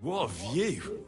What a view!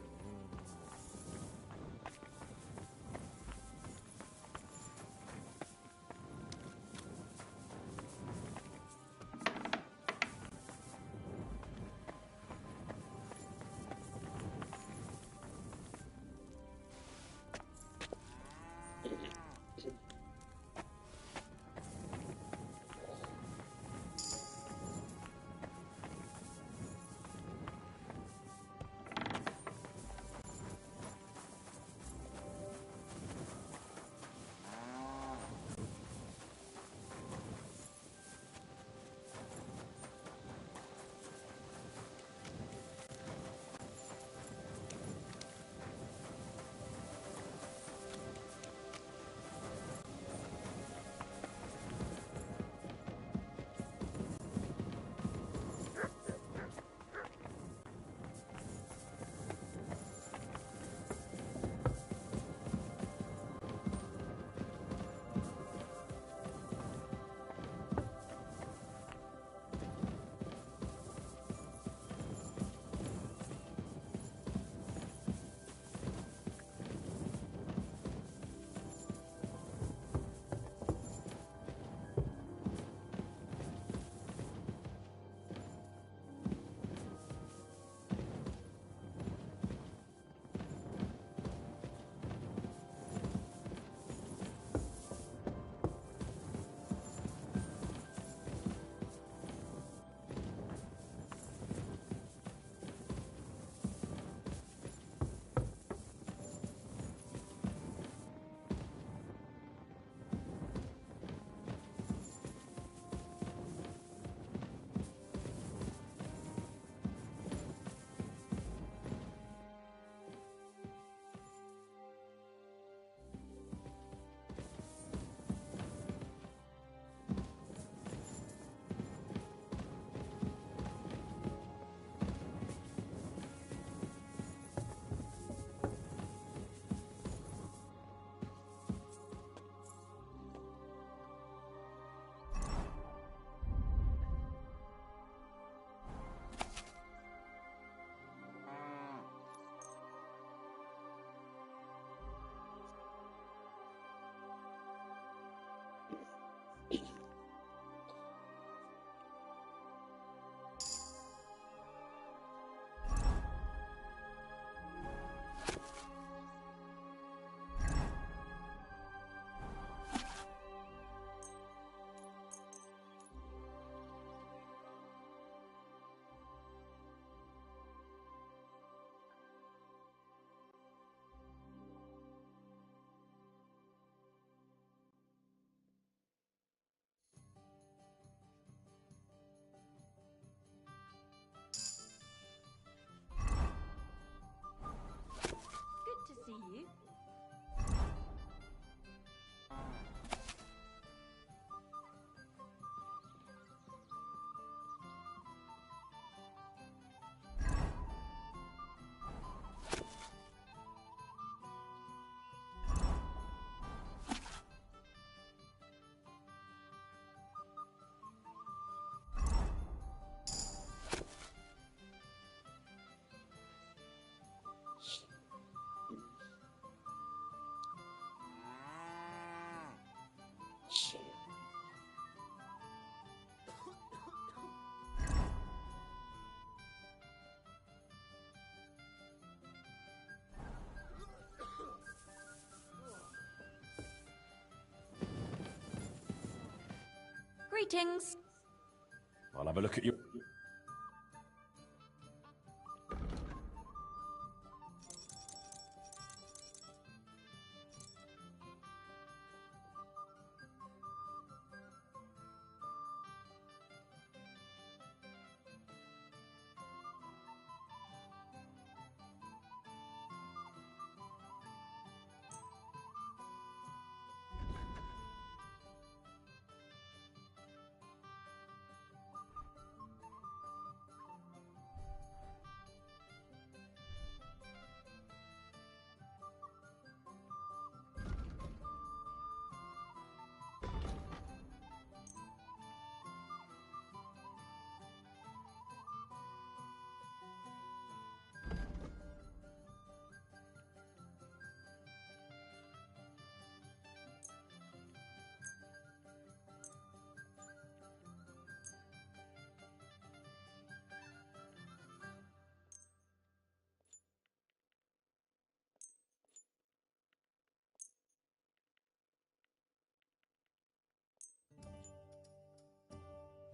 See you. Greetings. I'll have a look at you.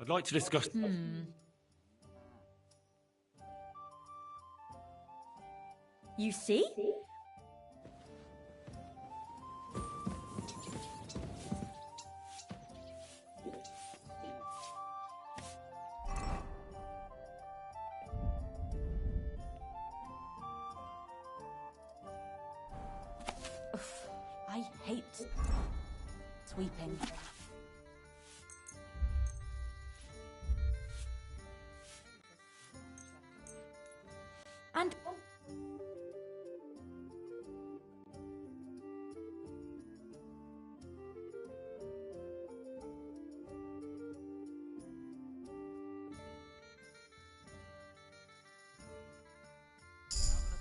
I'd like to discuss... You see? Oof, I hate sweeping. And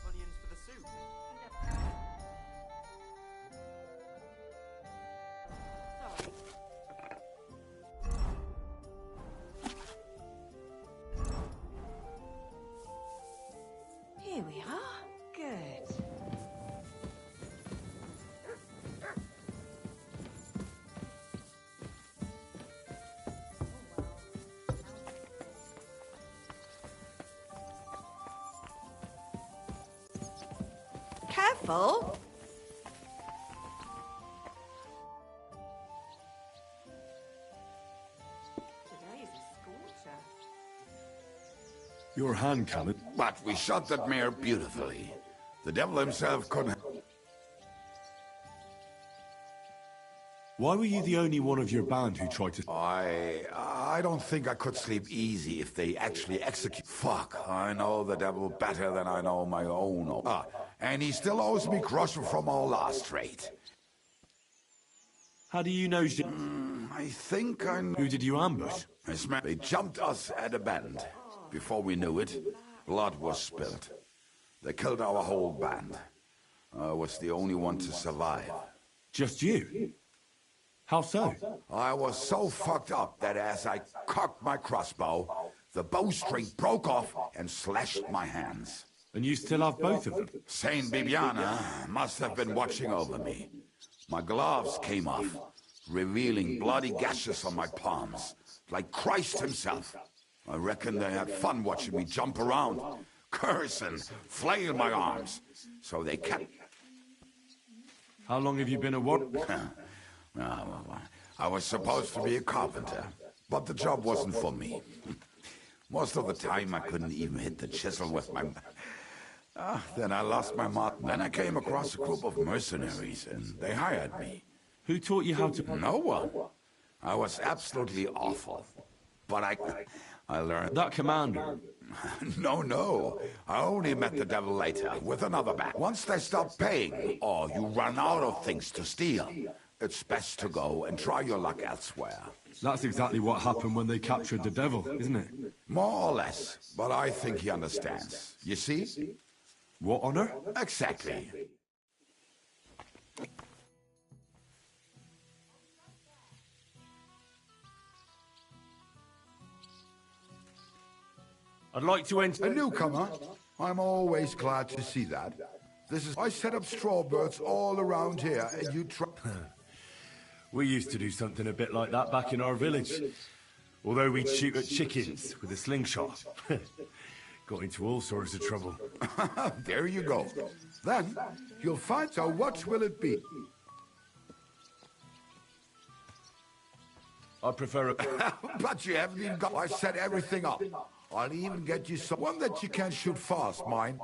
onions for the soup. here we are. Good. Careful. Today's a scorcher. Your hand cannon. But we shot that mare beautifully. The devil himself couldn't... Why were you the only one of your band who tried to... I don't think I could sleep easy if they actually execute... Fuck, I know the devil better than I know my own. And he still owes me groschen from our last raid. How do you know... I think I know... Who did you ambush? They jumped us at a bend. Before we knew it, blood was spilled. They killed our whole band. I was the only one to survive. Just you? How so? I was so fucked up that as I cocked my crossbow, the bowstring broke off and slashed my hands. And you still have both of them? Saint Bibiana must have been watching over me. My gloves came off, revealing bloody gashes on my palms, like Christ himself. I reckon they had fun watching me jump around, curse and flail my arms. So they kept... How long have you been a what? I was supposed to be a carpenter, but the job wasn't for me. Most of the time I couldn't even hit the chisel with my... then I lost my mark. Then I came across a group of mercenaries and they hired me. Who taught you how to... No one. I was absolutely awful. But I learned... That commander? No. I only met the devil later, with another band. Once they stop paying, or you run out of things to steal, it's best to go and try your luck elsewhere. That's exactly what happened when they captured the devil, isn't it? More or less, but I think he understands. You see? What honor? Exactly. I'd like to enter... A newcomer? I'm always glad to see that. This is... I set up strawbirds all around here, and you try... We used to do something a bit like that back in our village. Although we'd shoot at chickens with a slingshot. Got into all sorts of trouble. There you go. Then, you'll find... So what will it be? I prefer a... But you haven't even got... I set everything up. I'll even get you some... One that you can shoot fast, mine.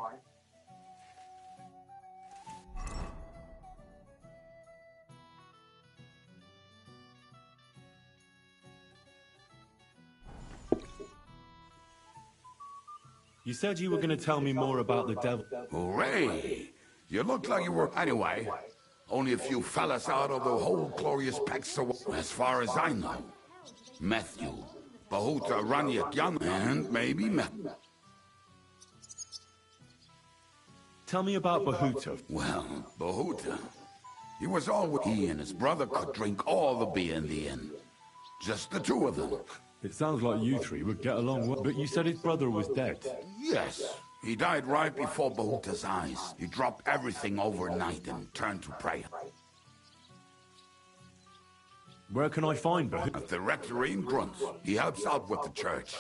You said you were going to tell me more about the devil. Hooray! You look like you were... Anyway, only a few fellas out of the whole glorious pack, so... As far as I know, Matthew, Bahuta, Ranyat, Jan, and maybe Matt. Tell me about Bahuta. Well, Bahuta, he was always... He and his brother could drink all the beer in the inn. Just the two of them. It sounds like you three would get along well, but you said his brother was dead. Yes, he died right before Bahuta's eyes. He dropped everything overnight and turned to prayer. Where can I find Bahut? At the rectory in Grunt. He helps out with the church.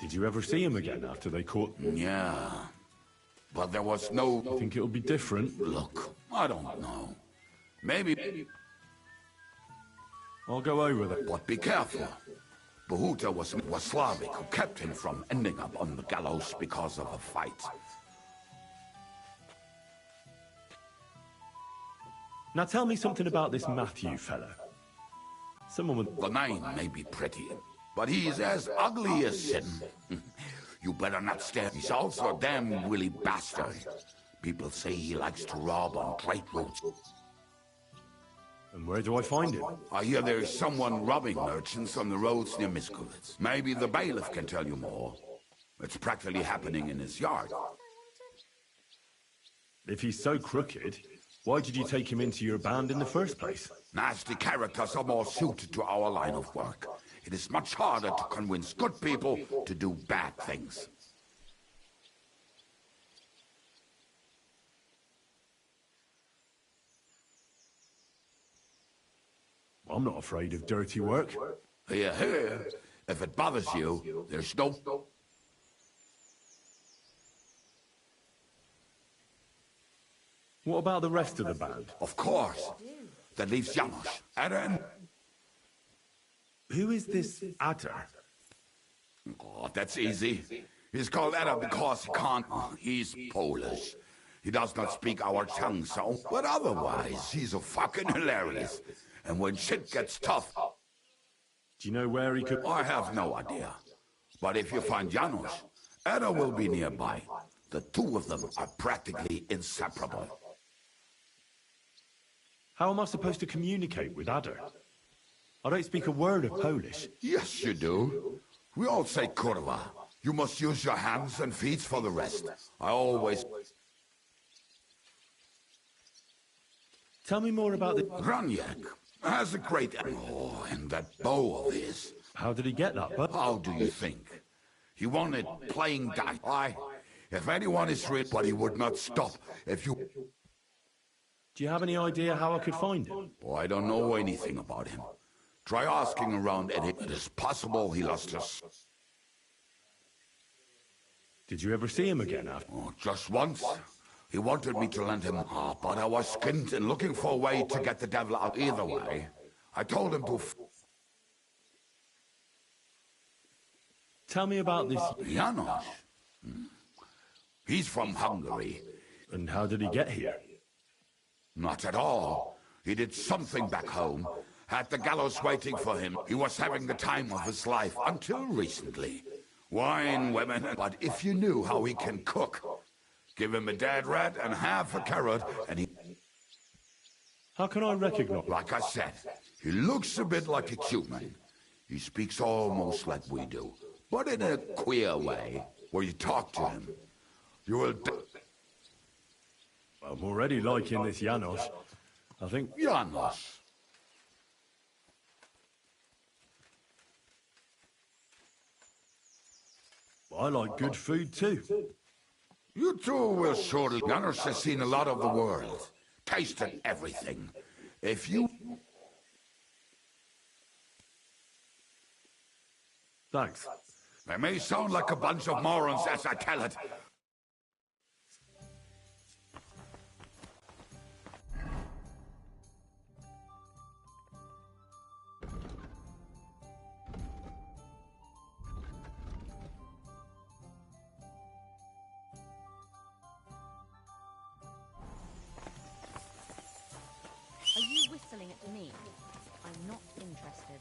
Did you ever see him again after they caught... Yeah. But there was no... Think it'll be different? Look, I don't know. Maybe... I'll go over there. But be careful. Bahuta was Slavic who kept him from ending up on the gallows because of a fight. Now tell me something about this Matthew fellow. Someone with... The name may be pretty, but he's as ugly as sin. You better not stare. He's also a damn willy bastard. People say he likes to rob on great roads. And where do I find him? I hear there is someone robbing merchants on the roads near Miskovitz. Maybe the bailiff can tell you more. It's practically happening in his yard. If he's so crooked, why did you take him into your band in the first place? Nasty characters are more suited to our line of work. It is much harder to convince good people to do bad things. I'm not afraid of dirty work. Here, here. If it bothers you, there's no... What about the rest of the band? Of course. That leaves Janos. Aaron. Who is this Adder? Oh, that's easy. He's called Ada because he can't... He's Polish. He does not speak our tongue, so... But otherwise, he's a fucking hilarious. And when shit gets tough... Do you know where he could... I have no idea. But if you find Janos, Ada will be nearby. The two of them are practically inseparable. How am I supposed to communicate with Adder? I don't speak a word of Polish. Yes, you do. We all say kurwa. You must use your hands and feet for the rest. I always... Tell me more about the... Ranyak has a great... Oh, and that bow of his. How did he get that? How do you think? He won it playing dice. If anyone is real, but he would not stop if you... Do you have any idea how I could find him? Oh, I don't know anything about him. Try asking around, and it is possible he lost his... Did you ever see him again after? Oh, just once. He wanted me to lend him, but I was skint and looking for a way to get the devil out either way. I told him to... Tell me about this... Janos. He's from Hungary. And how did he get here? Not at all. He did something back home. Had the gallows waiting for him. He was having the time of his life until recently. Wine, women, but if you knew how he can cook, give him a dead rat and half a carrot, and he... How can I recognize... Like I said, he looks a bit like a human. He speaks almost like we do, but in a queer way, where you talk to him. You will... I'm already liking this Janos. I think... Janos. I like good food too. You two will surely... Janos has seen a lot of the world. Tasted everything. If you... Thanks. I may sound like a bunch of morons as I tell it. Are you whistling at me? I'm not interested.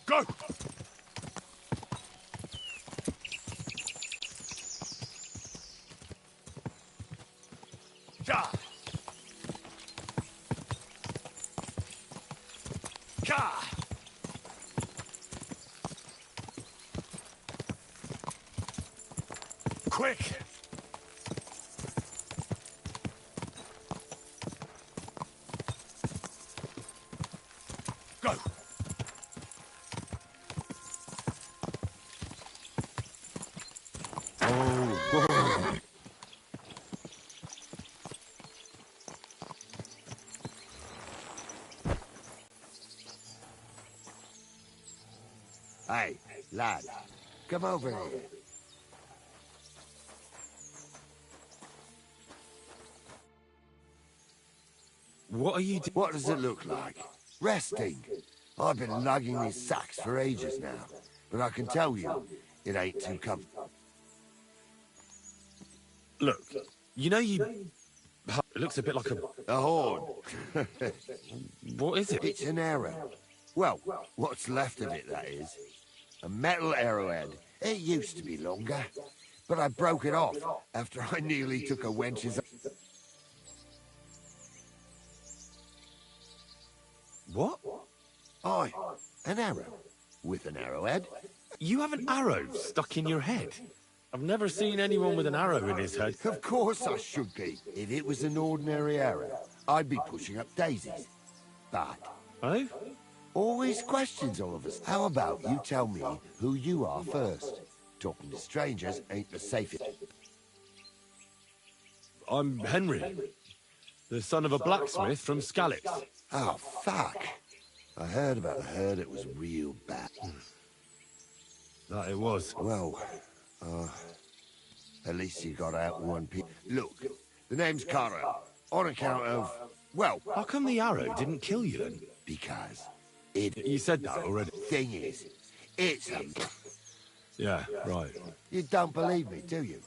Go! Ja! Ja! quick! Go! Oh, hey, lad, come over here. What are you doing? What does it look like? Resting. I've been lugging these sacks for ages now, but I can tell you, it ain't too comfortable. Look, you know you... It looks a bit like a... A horn. What is it? It's an arrow. Well, what's left of it, that is. A metal arrowhead. It used to be longer, but I broke it off after I nearly took a wench's... What? Aye, an arrow. With an arrowhead. You have an arrow stuck in your head? I've never seen anyone with an arrow in his head. Of course I should be. If it was an ordinary arrow, I'd be pushing up daisies. But Oh? always questions all of us. How about you tell me who you are first? Talking to strangers ain't the safest. I'm Henry, the son of a blacksmith from Scallix. Oh, fuck. I heard about the herd. It was real bad. That it was. Well, at least you got out in one piece. Look, the name's Carter. On account of, well, How come the arrow didn't kill you then? because it... You said that already. Thing is, it's a... Yeah, right. You don't believe me, do you?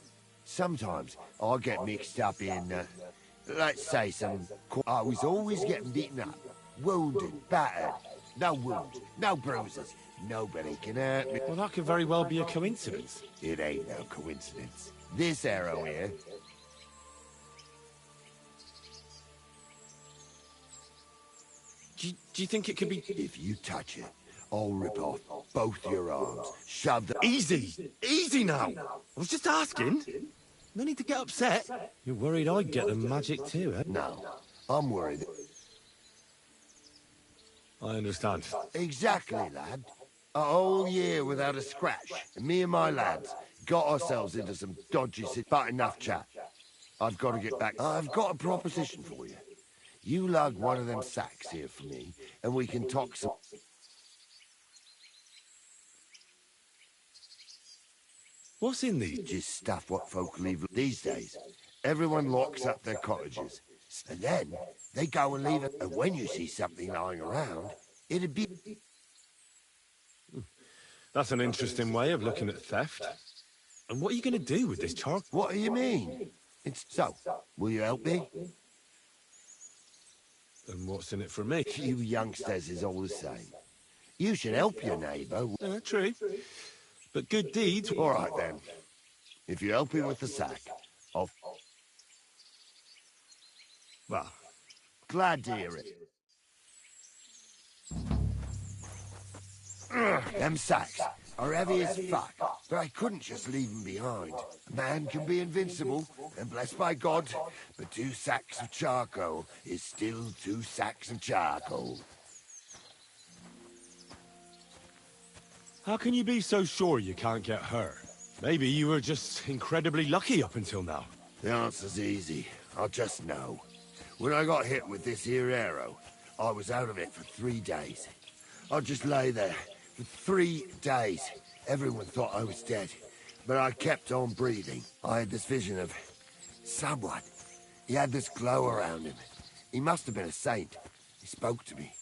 Sometimes I get mixed up in, let's say I was always getting beaten up, wounded, battered. No wounds, no bruises. Nobody can hurt me. Well, that could very well be a coincidence. It ain't no coincidence. This arrow here... Do you think it could be... If you touch it, I'll rip off both your arms, shove the... Easy! Easy now! I was just asking. No need to get upset. You're worried I'd get the magic too, eh? No, I'm worried. I understand. Exactly, lad. A whole year without a scratch. And me and my lads got ourselves into some dodgy but enough chat. I've got to get back. I've got a proposition for you. You lug one of them sacks here for me, and we can talk some... What's in these? Just stuff what folk leave these days. Everyone locks up their cottages, and then they go and leave it. And when you see something lying around, it'd be... That's an interesting way of looking at theft. And what are you going to do with this charcoal? What do you mean? So, will you help me? And what's in it for me? You youngsters is all the same. You should help your neighbour. True. But good deeds... All right, then. If you help me with the sack, I'll... Well, Glad to hear it. Them sacks are heavy as fuck, but I couldn't just leave them behind. A man can be invincible, and blessed by God, but 2 sacks of charcoal is still 2 sacks of charcoal. how can you be so sure you can't get hurt? Maybe you were just incredibly lucky up until now. The answer's easy. I just know. When I got hit with this here arrow, I was out of it for 3 days. I just lay there for 3 days. Everyone thought I was dead, but I kept on breathing. I had this vision of someone. He had this glow around him. He must have been a saint. He spoke to me.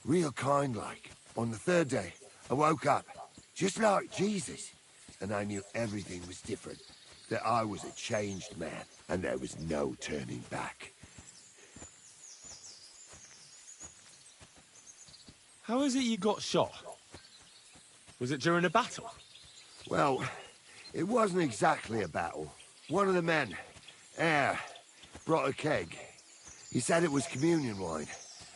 Real kind-like. On the 3rd day, I woke up, just like Jesus. And I knew everything was different. That I was a changed man, and there was no turning back. How is it you got shot? Was it during a battle? Well, it wasn't exactly a battle. One of the men, Air, brought a keg. He said it was communion wine,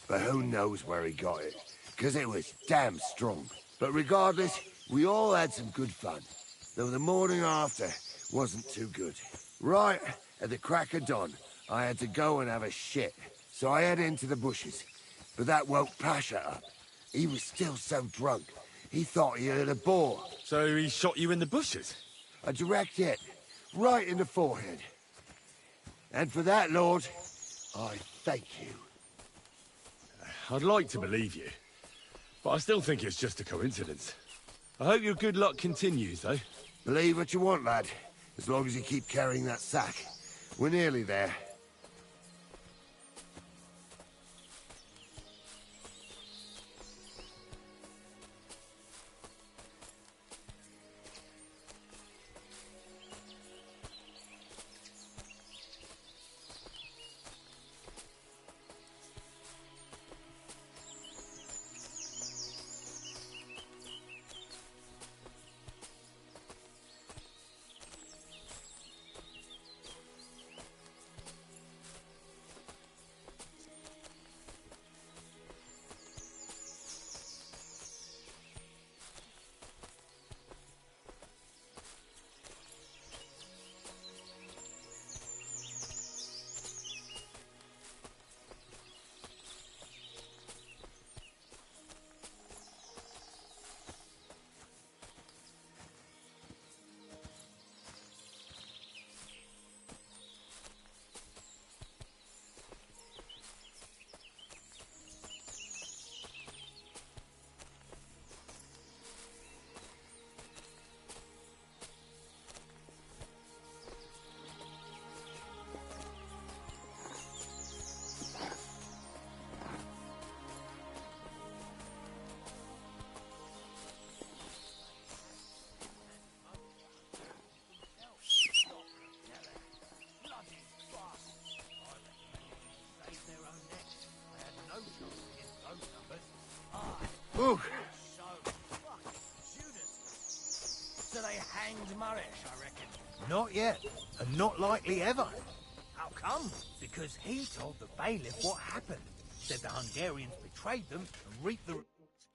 but who knows where he got it, because it was damn strong. But regardless, we all had some good fun. Though the morning after, wasn't too good. Right at the crack of dawn, I had to go and have a shit. So I head into the bushes. But that woke Pasha up. He was still so drunk. He thought he heard a boar. So he shot you in the bushes? A direct hit. Right in the forehead. And for that, Lord, I thank you. I'd like to believe you, but I still think it's just a coincidence. I hope your good luck continues, though. Believe what you want, lad. As long as you keep carrying that sack. We're nearly there. Ooh. So they hanged Murish, I reckon. Not yet, and not likely ever. How come? Because he told the bailiff what happened. Said the Hungarians betrayed them and reaped the...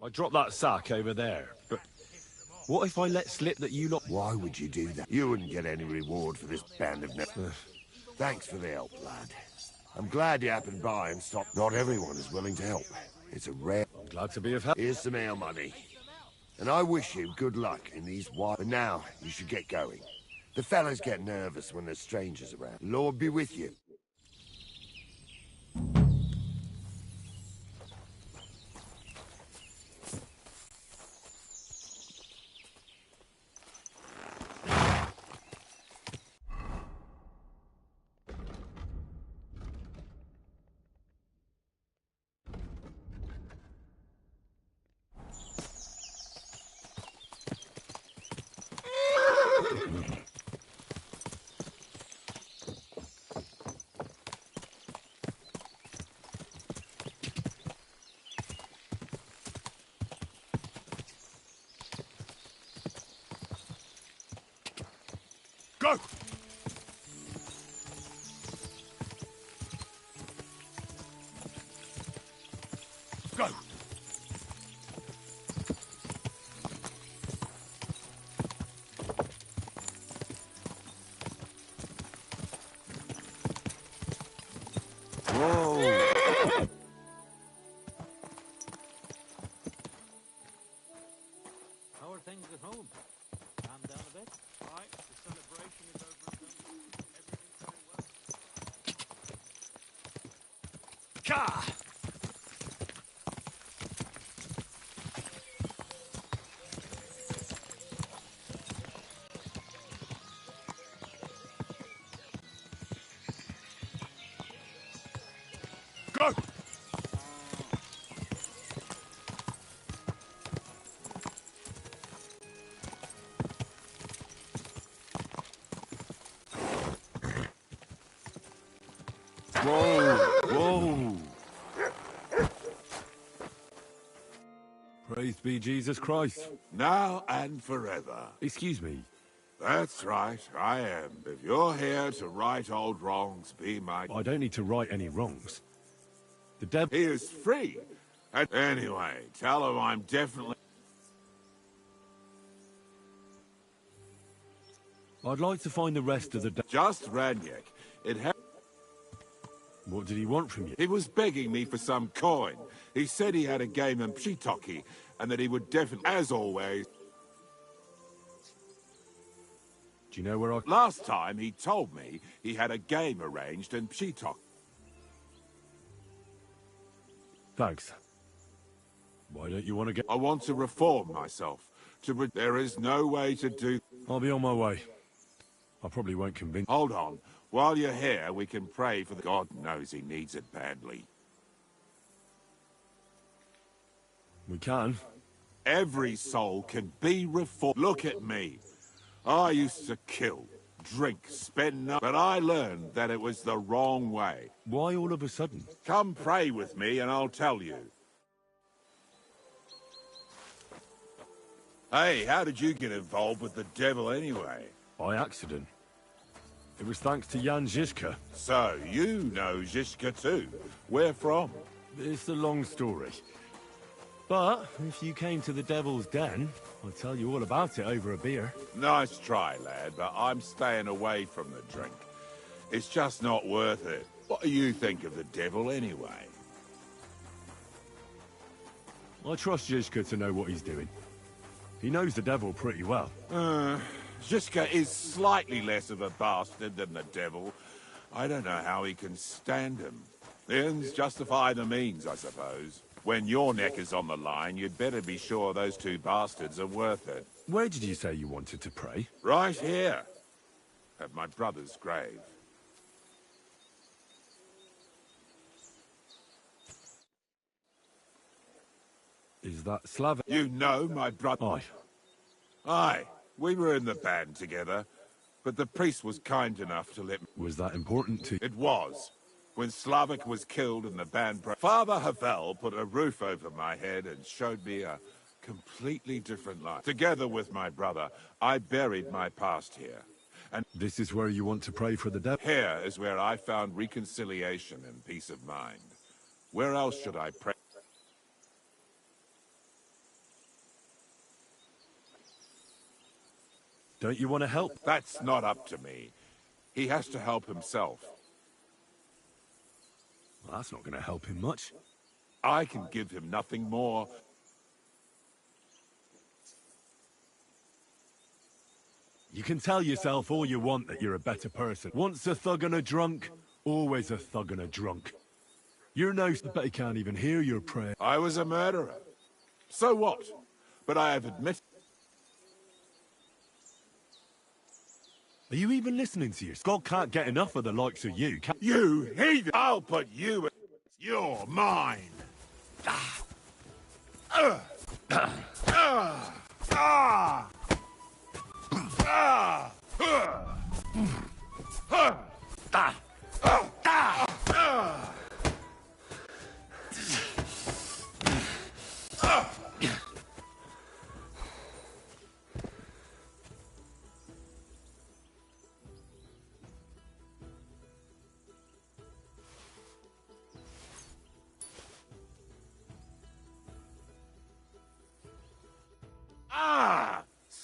I dropped that sack over there, but what if I let slip that you lot... Why would you do that? You wouldn't get any reward for this band of... Thanks for the help, lad. I'm glad you happened by and stopped. Not everyone is willing to help. It's a rare... I'm glad to be of help. Here's some ale money. And I wish you good luck in these wild... But now, you should get going. The fellas get nervous when there's strangers around. Lord be with you. Go! Go! Whoa! How are things at home? Calm down a bit? Right, the celebration is over and done. Everything's going well. Ka! Go! Whoa! Whoa! Praise be Jesus Christ. Now and forever. Excuse me. That's right, I am. If you're here to right old wrongs, be my... I don't need to right any wrongs. The devil... He is free. And anyway, tell him I'm definitely... I'd like to find the rest of the... Just Raniak. What did he want from you? He was begging me for some coin. He said he had a game in Pshitoki, and that he would definitely, as always... Do you know where I... Last time, he told me he had a game arranged in Pshitoki. Thanks. Why don't you want to get... I want to reform myself. There is no way to do... I'll be on my way. I probably won't convince... Hold on. While you're here, we can pray for the... God knows he needs it badly. We can. Every soul can be reformed. Look at me. I used to kill, drink, spend no... But I learned that it was the wrong way. Why all of a sudden? Come pray with me and I'll tell you. Hey, how did you get involved with the devil anyway? By accident. It was thanks to Jan Žižka. So, you know Žižka too. Where from? It's a long story. But if you came to the Devil's Den, I'll tell you all about it over a beer. Nice try, lad, but I'm staying away from the drink. It's just not worth it. What do you think of the devil anyway? I trust Žižka to know what he's doing. He knows the devil pretty well. Žižka is slightly less of a bastard than the devil. I don't know how he can stand him. The ends justify the means, I suppose. When your neck is on the line, you'd better be sure those two bastards are worth it. Where did you say you wanted to pray? Right here, at my brother's grave. Is that Slavic? You know my brother? Aye. Aye, we were in the band together, but the priest was kind enough to let me... Was that important to you? It was. When Slavic was killed and the band broke, Father Havel put a roof over my head and showed me a completely different life. Together with my brother, I buried my past here. And This is where you want to pray for the devil? here is where I found reconciliation and peace of mind. Where else should I pray? Don't you want to help? That's not up to me. He has to help himself. Well, that's not going to help him much. I can give him nothing more. You can tell yourself all you want that you're a better person. Once a thug and a drunk, always a thug and a drunk. You're no... but he can't even hear your prayer. I was a murderer. So what? But I have admitted... Are you even listening to yourself? God can't get enough of the likes of you, can... You heathen! I'll put you in... You're mine!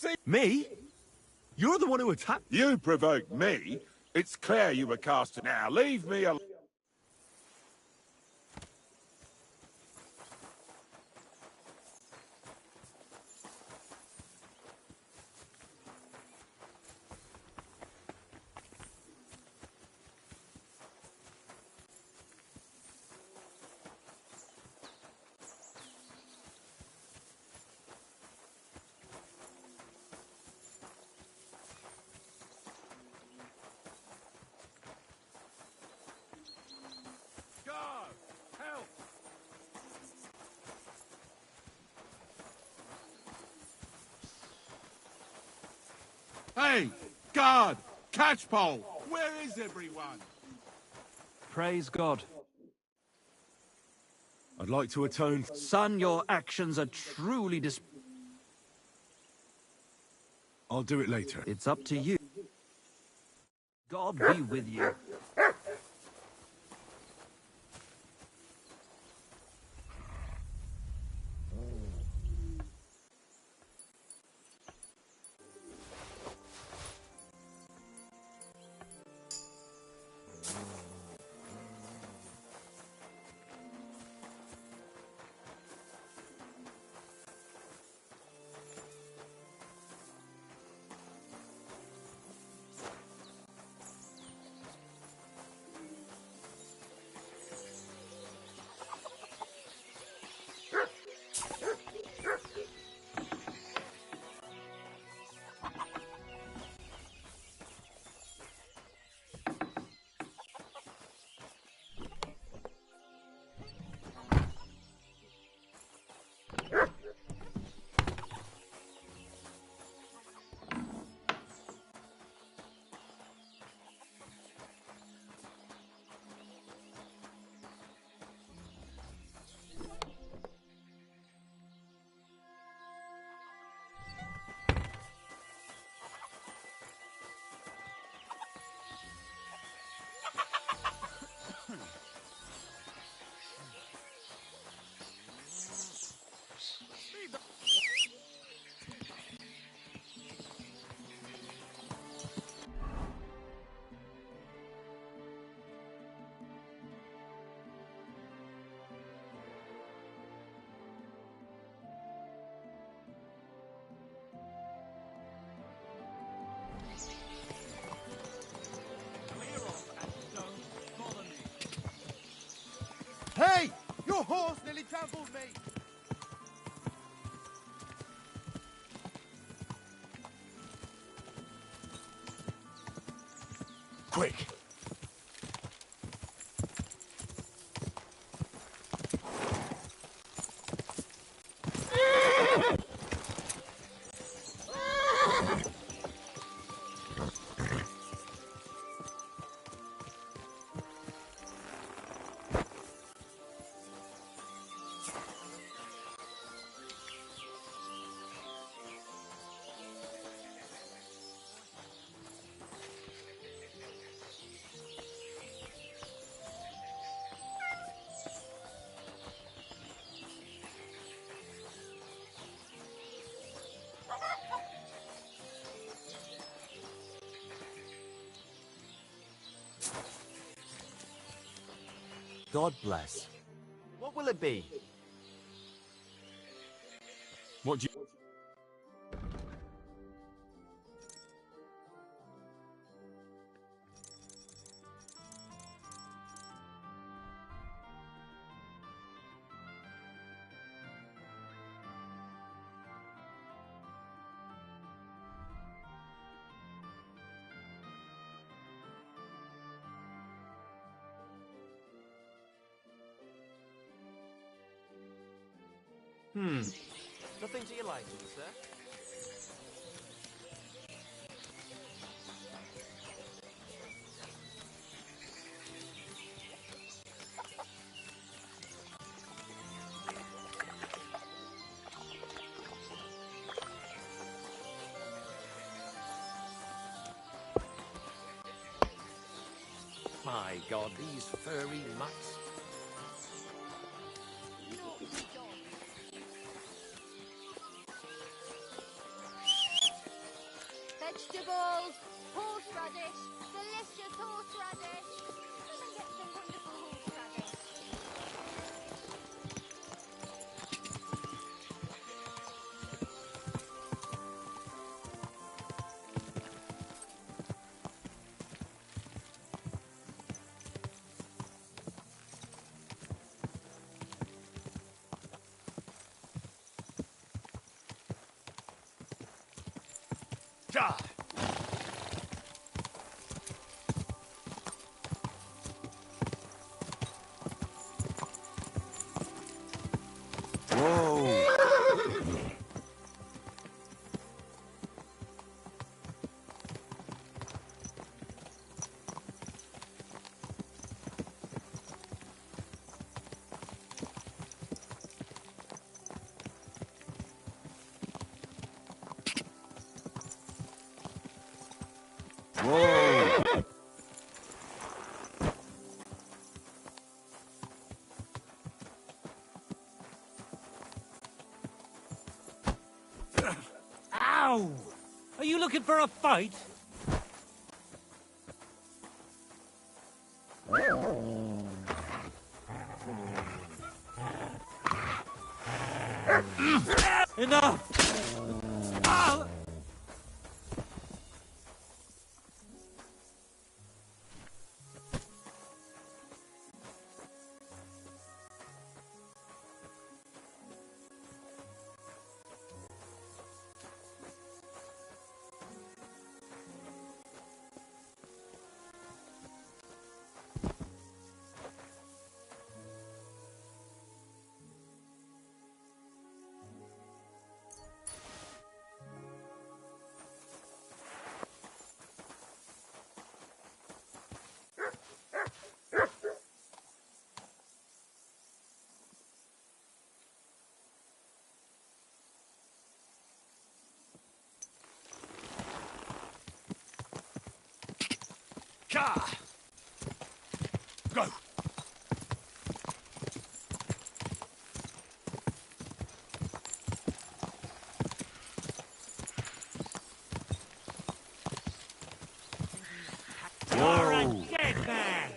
See? Me? You're the one who attacked... You provoked me. It's clear you were cast... Now, leave me alone. God, help! Hey, guard! Catchpole! Where is everyone? Praise God. I'd like to atone... Son, your actions are truly I'll do it later. It's up to you. God be with you. Your horse nearly trampled me! Quick! God bless. What will it be? What do you... Nothing to your liking, sir? My God, these furry mutts. Vegetables, horseradish, delicious horseradish. Come and get some wonderful horseradish. God! Whoa! Ow! Are you looking for a fight? Enough! Ah! Car! Go! You're a dead man!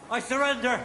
I surrender!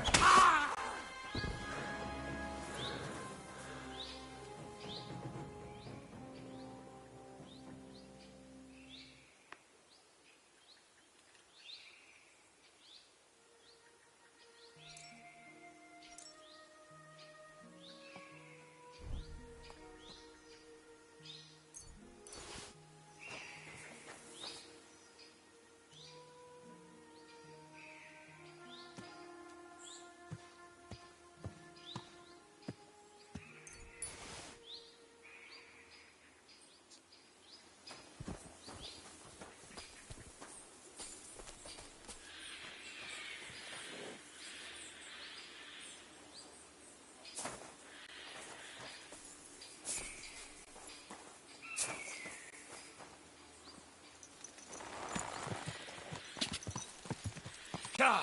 Go!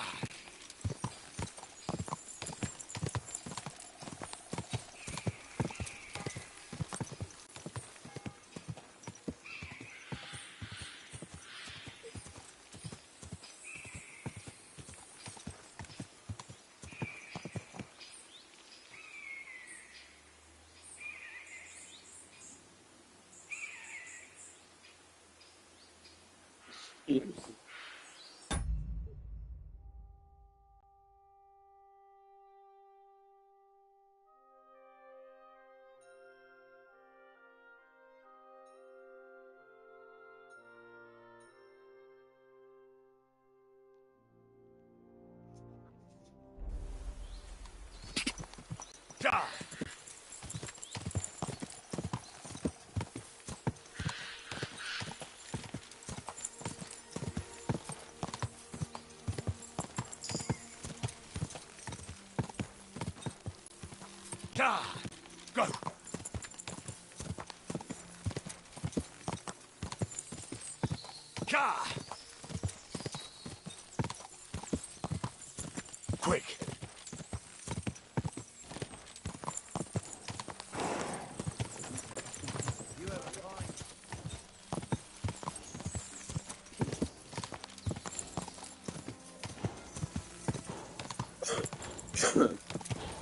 Quick!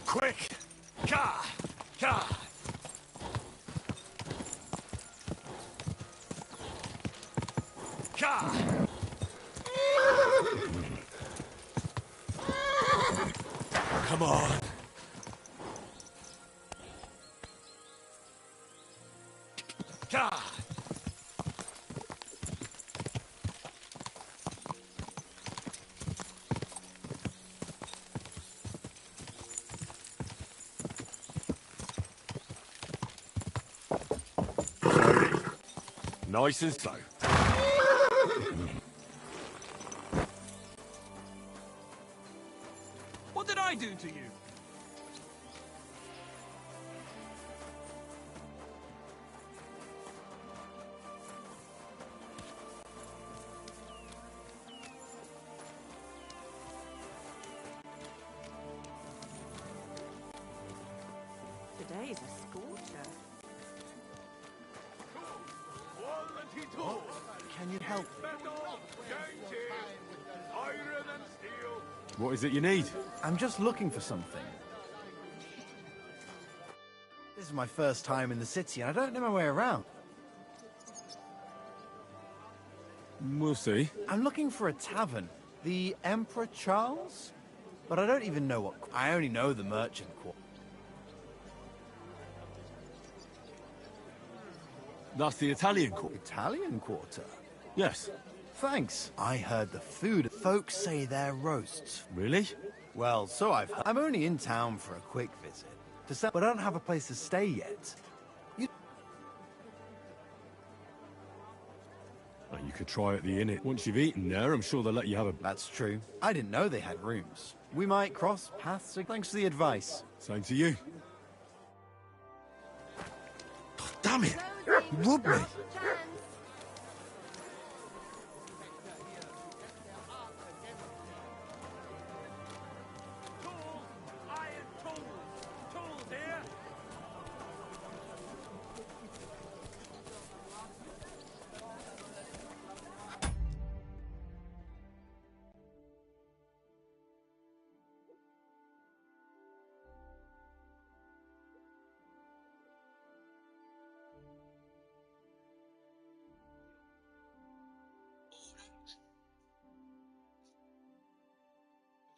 Quick! Ka! Ka! Ka! Come on! Ka! Nice and slow. What did I do to you? Today's a scorcher. Can you help? What is it you need? I'm just looking for something. This is my first time in the city, and I don't know my way around. We'll see. I'm looking for a tavern. The Emperor Charles? But I don't even know what... I only know the merchant quarter. That's the Italian quarter. Italian quarter? Yes. Thanks. I heard the food. Folks say they're roasts. Really? Well, so I've heard. I'm only in town for a quick visit. But I don't have a place to stay yet. Well, you could try at the inn. Once you've eaten there, I'm sure they'll let you have a... That's true. I didn't know they had rooms. We might cross paths. Thanks for the advice. Same to you. Oh, damn it! You robbed me!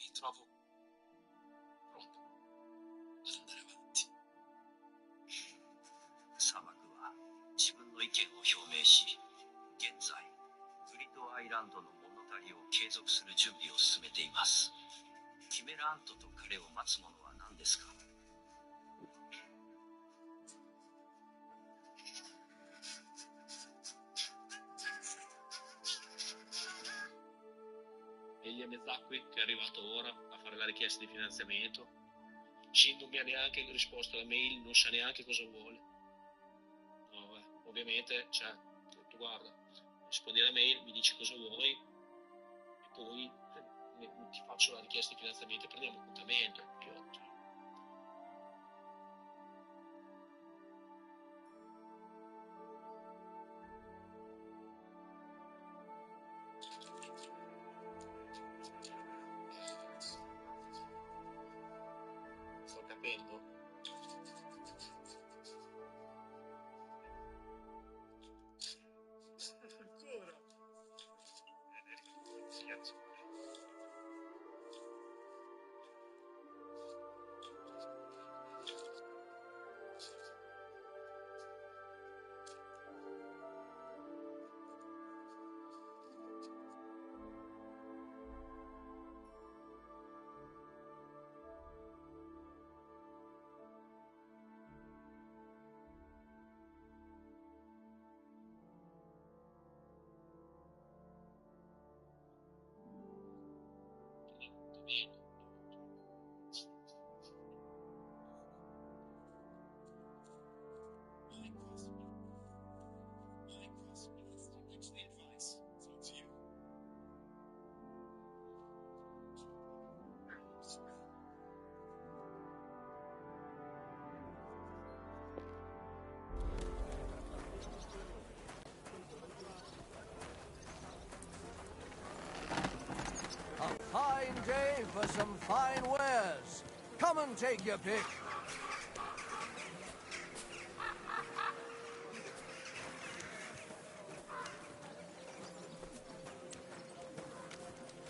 Mi trovo pronto ad andare avanti. 砂漠は自分の意見を表明し、現在グリドアイランドの物足りを継続する準備を進めています。キメラアントと彼を待つ者は何ですか？ Egli è mezz'acqui che è arrivato ora a fare la richiesta di finanziamento. Shin non mi ha neanche risposto alla mail, non sa neanche cosa vuole. No, ovviamente, cioè, tu guarda, rispondi alla mail, mi dici cosa vuoi e poi ti faccio la richiesta di finanziamento e prendiamo appuntamento. Cioè. Sto capendo? Ancora? Scherzo. A fine day for some fine wares. Come and take your pick.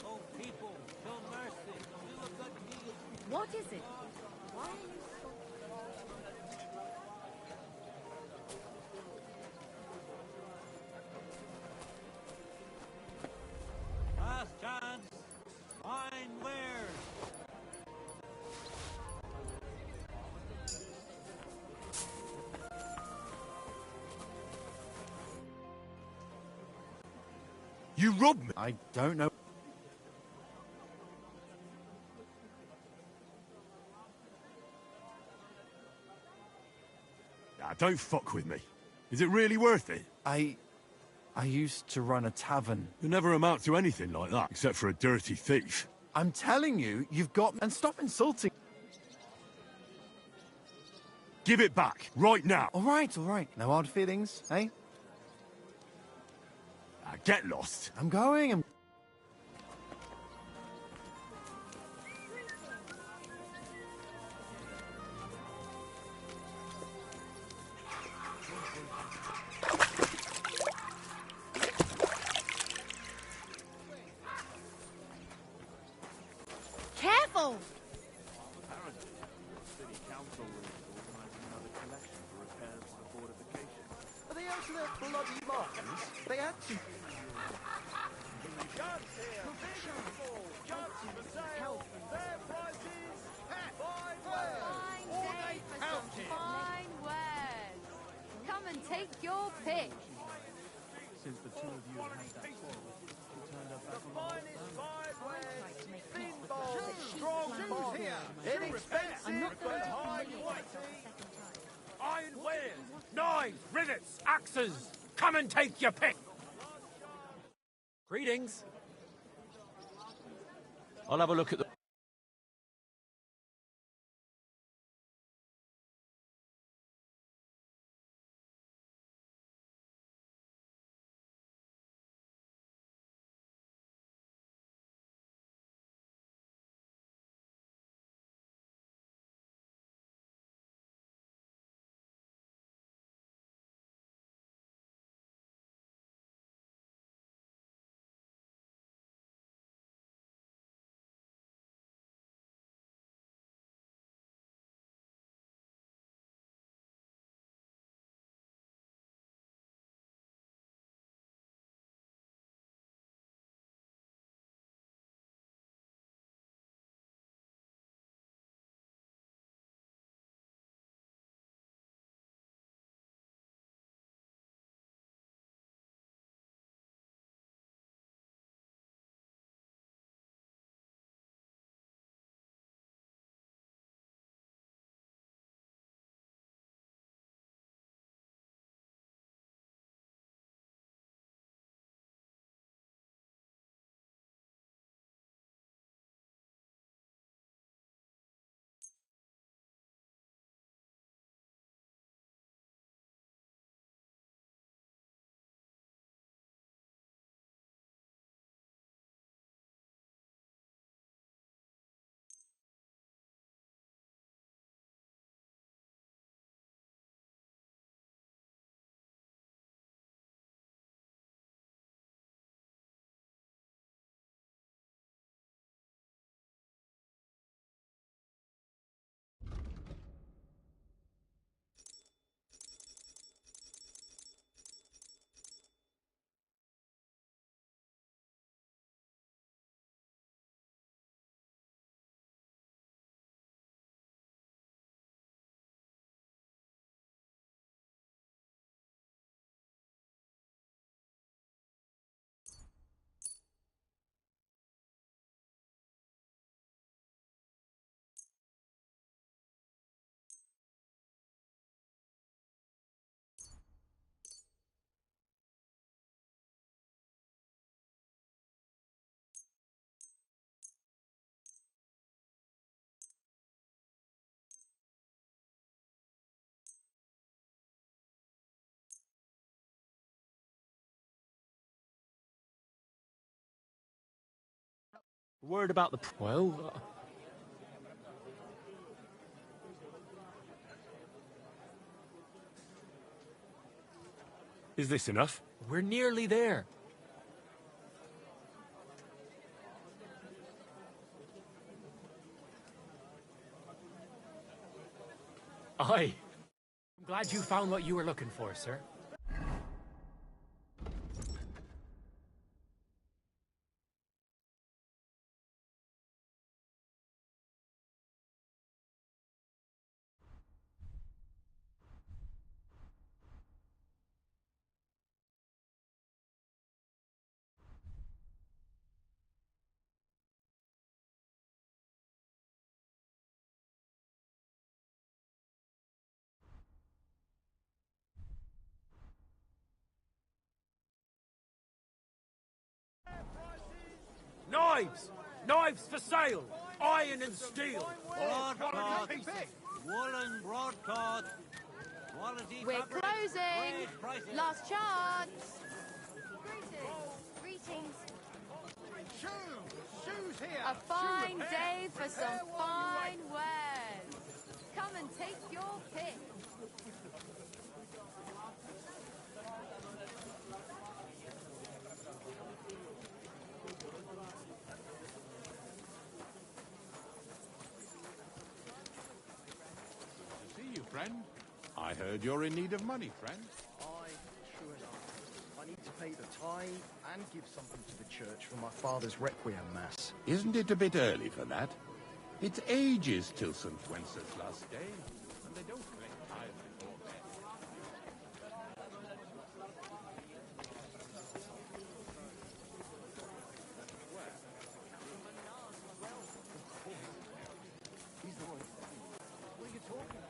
Oh, people, show mercy. Do a good deed. What is it? Why are you so... Last chance. Fine wares. You robbed me! I don't know. Nah, don't fuck with me. Is it really worth it? I used to run a tavern. You'll never amount to anything like that, except for a dirty thief. I'm telling you, you've got... And stop insulting. Give it back, right now. All right, all right. No hard feelings, eh? Get lost. I'm going. Careful! Apparently, the city council is organising another collection for repairs to the fortifications. Are they out to their bloody minds? They had to... Fine day for some fine wares. Come and take your pick. Since the two of you have had that quarrel, you turned up back on I'm not going to humiliate myself a second time. Iron wares, knives, rivets, axes. Come and take your pick. Greetings. I'll have a look at the... Word about the... Well... Is this enough? We're nearly there. Aye. I'm glad you found what you were looking for, sir. Knives! Knives for sale! Iron and steel! Broadcloth, woolen broadcloth, quality We're fabric, closing. great prices. Last chance. Greetings. Shoes here. A fine day for some fine wares. Come and take your pick. See you, friend. I heard you're in need of money, friend. Aye, sure enough. I need to pay the tithe and give something to the church for my father's requiem mass. Isn't it a bit early for that? It's ages till St. Wenceslas Day, and they don't collect tithe before then. He's the one. What are you talking about?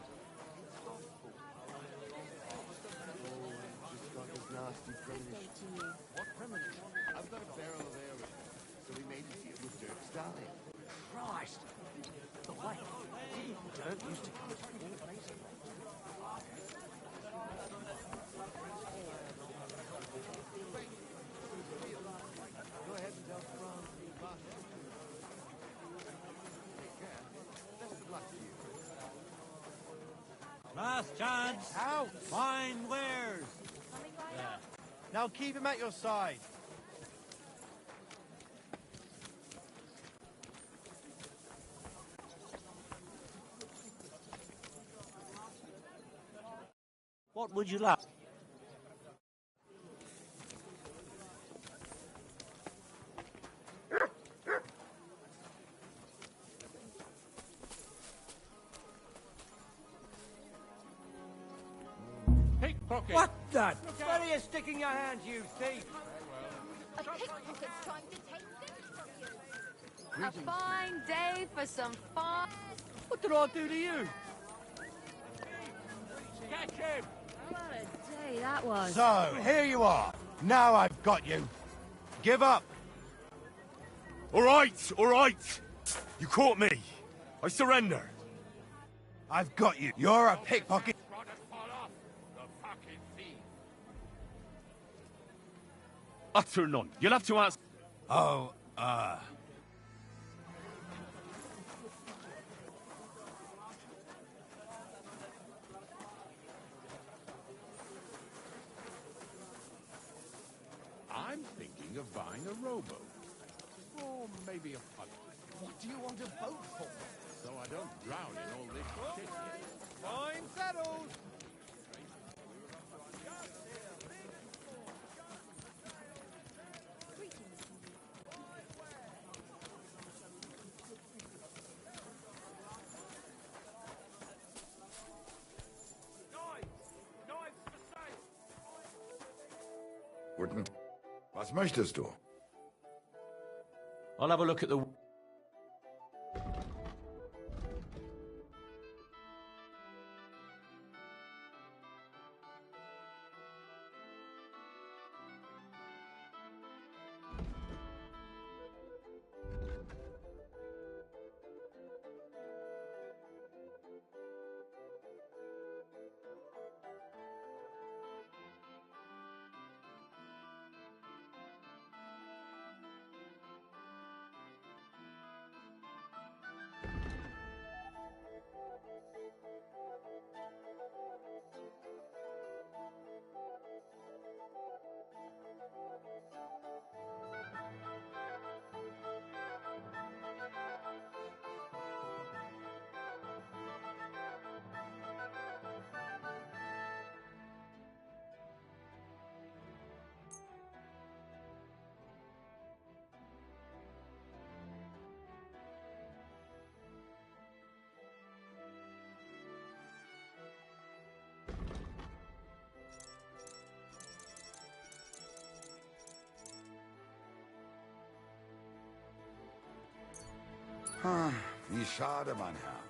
Just got this nasty premonition. What premonition? I've got a barrel of ale, so we made it here with Dirk Stalin. Christ! The way. Dirk used to come to all places. Go ahead and tell Franz the boss. Take care. Best of luck to you. Last chance. Out! Fine wares. Now keep him at your side. What would you like? Pickpocket! What the? Where are you sticking your hands, you thief? A pickpocket's trying to take things from you. A fine day for some fine... What did I do to you? Catch him! What a day that was. So, here you are. Now I've got you. Give up. All right, all right. You caught me. I surrender. I've got you. You're a pickpocket. Utter none. You'll have to ask... Oh, I'm thinking of buying a rowboat. Or maybe a punt. what do you want a boat for? So I don't drown in all this shit here. Fine settled. Was möchtest du? I'll have a look at the... Wie schade, mein Herr.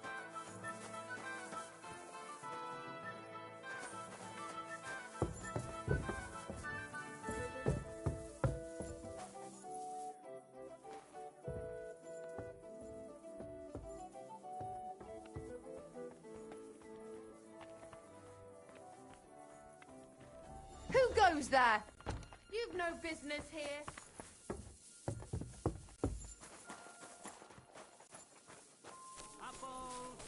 Who goes there? You've no business here. Apples!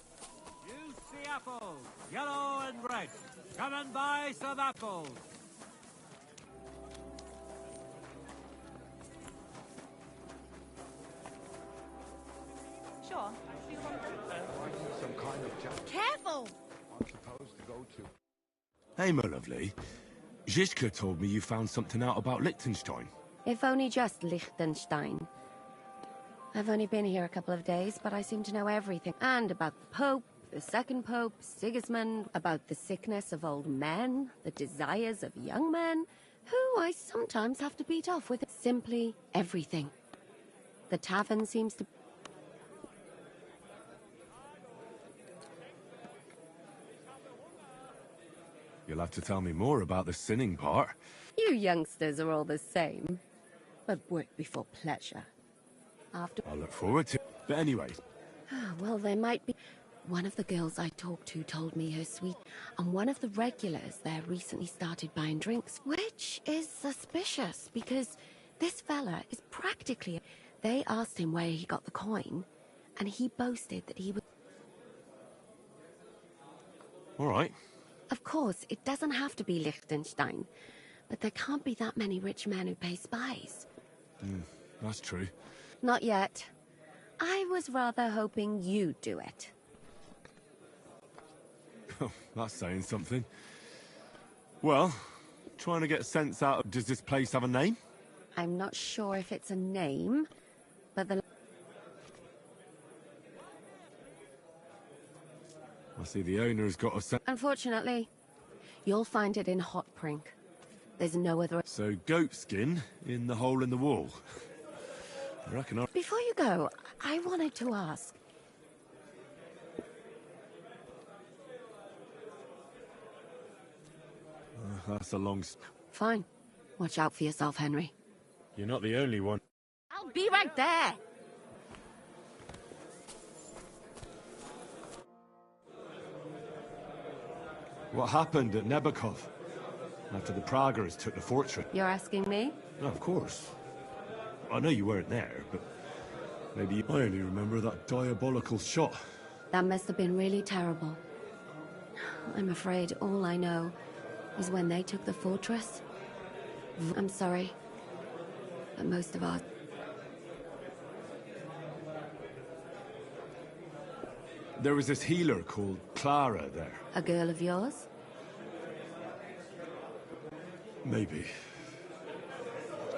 Juicy apples! Yellow and red! Come and buy some apples! Sure. Some kind of jump Careful! I'm supposed to go to. Hey, my lovely. Zizka told me you found something out about Liechtenstein. If only just Liechtenstein. I've only been here a couple of days, but I seem to know everything. And about the Pope, the second Pope, Sigismund, about the sickness of old men, the desires of young men, who I sometimes have to beat off with simply everything. The tavern seems to... You'll have to tell me more about the sinning part. You youngsters are all the same. But work before pleasure. After... I look forward to it. But anyway, Well, there might be... One of the girls I talked to told me her sweet... And one of the regulars there recently started buying drinks, which is suspicious, because this fella is practically... They asked him where he got the coin, and he boasted that he was... all right. Of course, it doesn't have to be Liechtenstein, but there can't be that many rich men who pay spies. That's true. Not yet. I was rather hoping you'd do it. That's saying something. Well, trying to get sense out of... Does this place have a name? I'm not sure if it's a name, but the... I see the owner's got a... Unfortunately, you'll find it in Hot Prink. There's no other... So, goat skin in the hole in the wall. I reckon I... Before you go, I wanted to ask. That's a long... Fine. Watch out for yourself, Henry. You're not the only one. I'll be right there! What happened at Nebakov? After the Praguers took the fortress? You're asking me? No, of course. I know you weren't there, but... maybe you... I only remember that diabolical shot. That must have been really terrible. I'm afraid all I know is when they took the fortress. I'm sorry, but most of our... There was this healer called Clara there. A girl of yours? Maybe.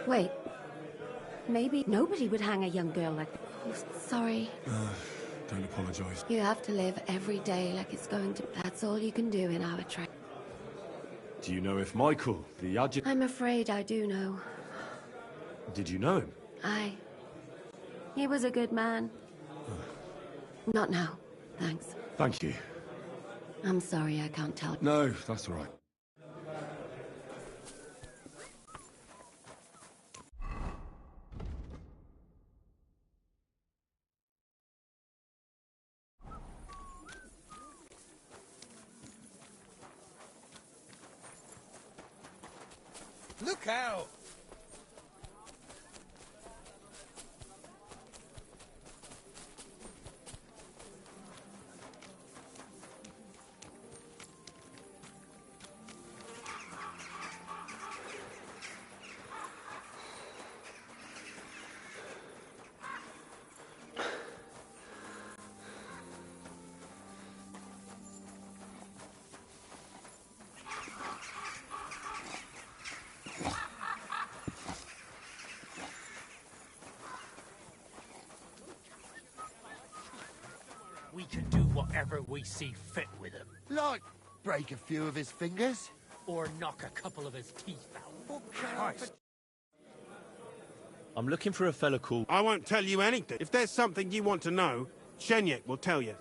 Wait. Maybe nobody would hang a young girl like that. Oh, sorry. Don't apologize. You have to live every day like it's going to... That's all you can do in our trade. Do you know if Michael, the adjutant... I'm afraid I do know. Did you know him? He was a good man. Not now, thanks. Thank you. I'm sorry I can't tell. No, that's all right. Look out! We can do whatever we see fit with him. Like, break a few of his fingers? Or knock a couple of his teeth out. For Christ. I'm looking for a fella called... I won't tell you anything. If there's something you want to know, Shenyek will tell you.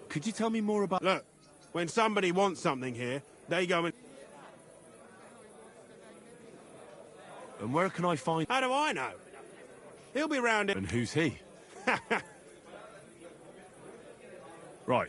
Could you tell me more about... Look, when somebody wants something here, they go and... And where can I find... How do I know? He'll be round it. And who's he? Right.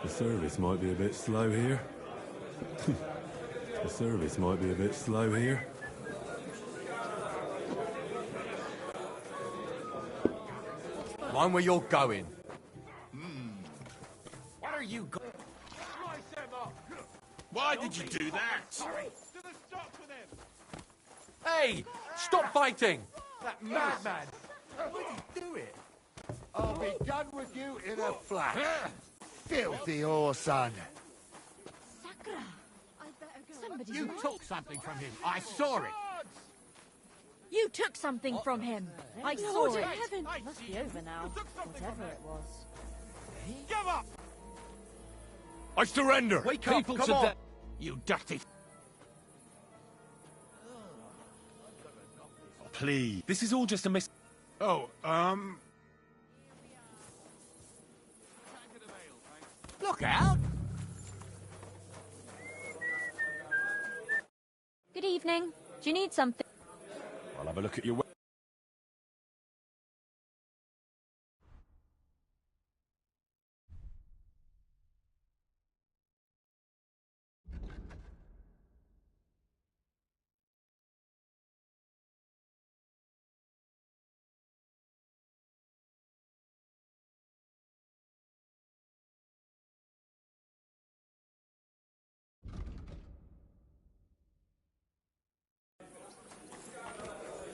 The service might be a bit slow here. The service might be a bit slow here. Mind where you're going. What are you going? Why did you do that? Hey! Stop fighting! That madman! Why did he do it? I'll be done with you in a flash. Filthy whoreson. Sakura! I better go. Somebody You took something from him. I saw it. You took something from him. I saw Lord it. in heaven! It must be over now, whatever it was. Give up! I surrender! Wake People up! to Come on! death. You dirty... Please. This is all just a mis... Oh, Look out! Good evening. Do you need something? I'll have a look at your...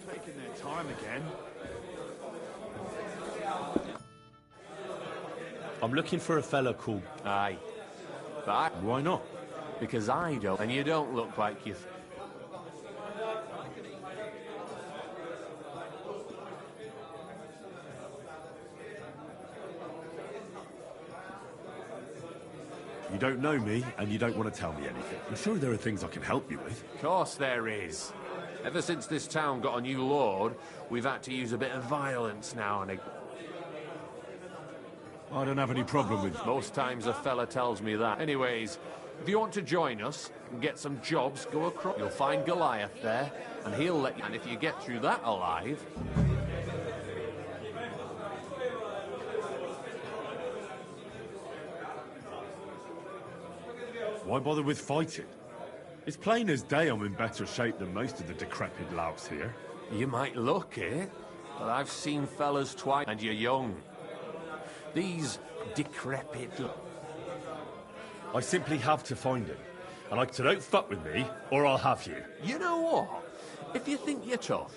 Taking their time again. I'm looking for a fella called... Aye. But Why not? because I don't, and you don't look like you... You don't know me, and you don't want to tell me anything. I'm sure there are things I can help you with. Of course there is. Ever since this town got a new lord, we've had to use a bit of violence now and again. I don't have any problem with... Most times a fella tells me that. Anyways, if you want to join us and get some jobs, go across. You'll find Goliath there, and he'll let you... And if you get through that alive... Why bother with fighting? It's plain as day I'm in better shape than most of the decrepit louts here. You might look, eh? But I've seen fellas twice, and you're young. These decrepit... I simply have to find him. And so don't fuck with me, or I'll have you. You know what? If you think you're tough,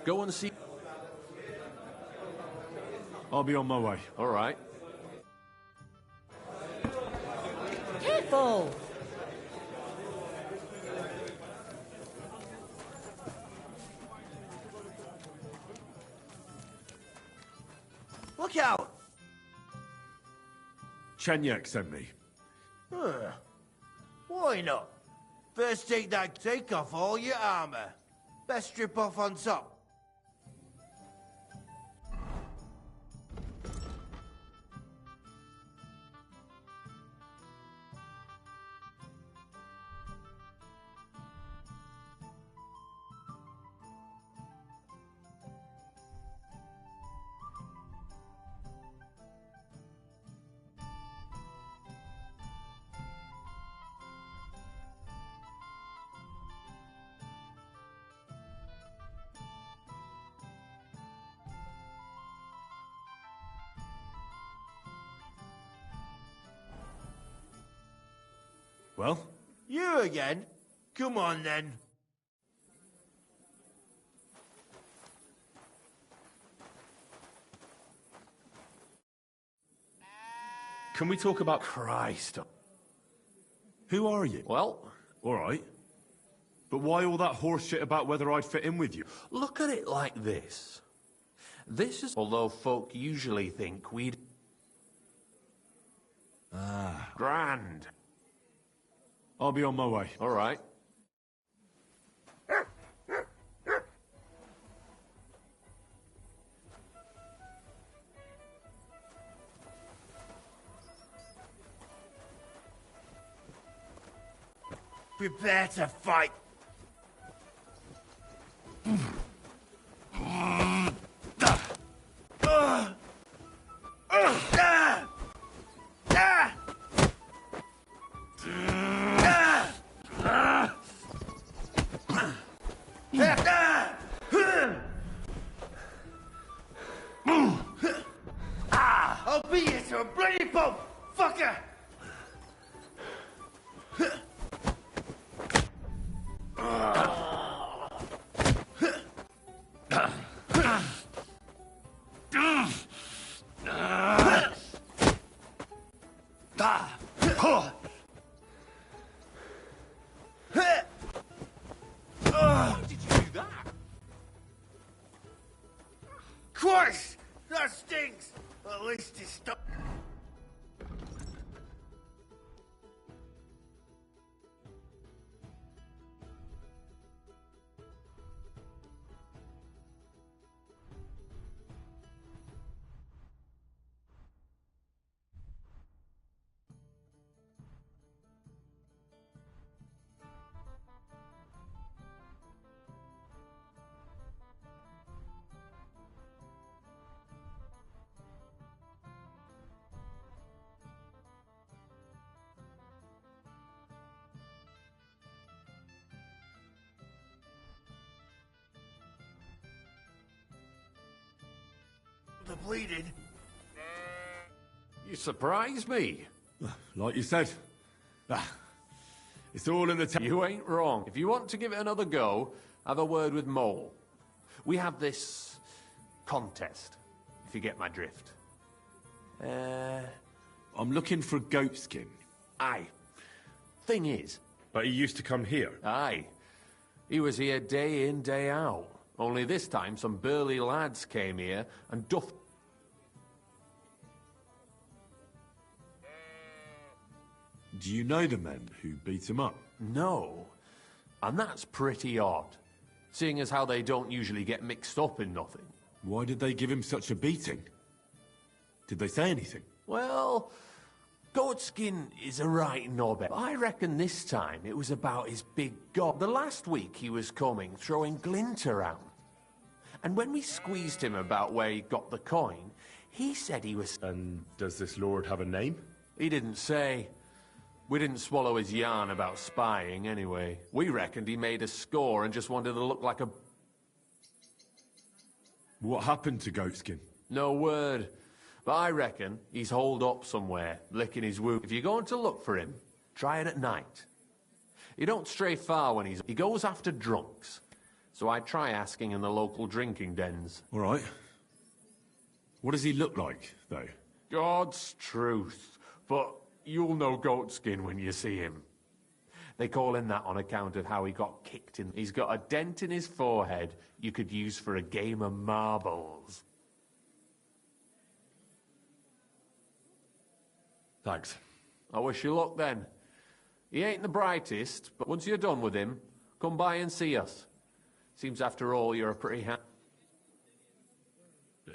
go and see... I'll be on my way. All right. Careful! Look out! Shenyek sent me. Why not? First take off all your armor. Best strip off on top. Well? You again? Come on, then. Can we talk about... Christ. Who are you? Well, All right. But why all that horse shit about whether I'd fit in with you? Look at it like this. This is... Although folk usually think we'd... Grand. I'll be on my way. All right. Prepare to fight. I'll beat you to a bloody pulp, fucker! Christ! That stinks! At least it's stopped. Depleted. You surprise me. Like you said. It's all in the... You ain't wrong. If you want to give it another go, have a word with Mole. We have this... contest, if you get my drift. I'm looking for Goatskin. Aye. Thing is... But he used to come here. Aye. He was here day in, day out. Only this time, some burly lads came here and duffed... Do you know the men who beat him up? No. And that's pretty odd, seeing as how they don't usually get mixed up in nothing. Why did they give him such a beating? Did they say anything? Well, Goatskin is a right knobhead. I reckon this time it was about his big god. The last week he was coming, throwing glint around. And when we squeezed him about where he got the coin, he said he was... And does this lord have a name? He didn't say. We didn't swallow his yarn about spying, anyway. We reckoned he made a score and just wanted to look like a... What happened to Goatskin? No word. But I reckon he's holed up somewhere, licking his wound. If you're going to look for him, try it at night. He don't stray far when he goes after drunks. So I try asking in the local drinking dens. All right. What does he look like, though? God's truth. But you'll know Goatskin when you see him. They call him that on account of how he got kicked in. He's got a dent in his forehead you could use for a game of marbles. Thanks. I wish you luck then. He ain't the brightest, but once you're done with him, come by and see us. Seems after all you're a pretty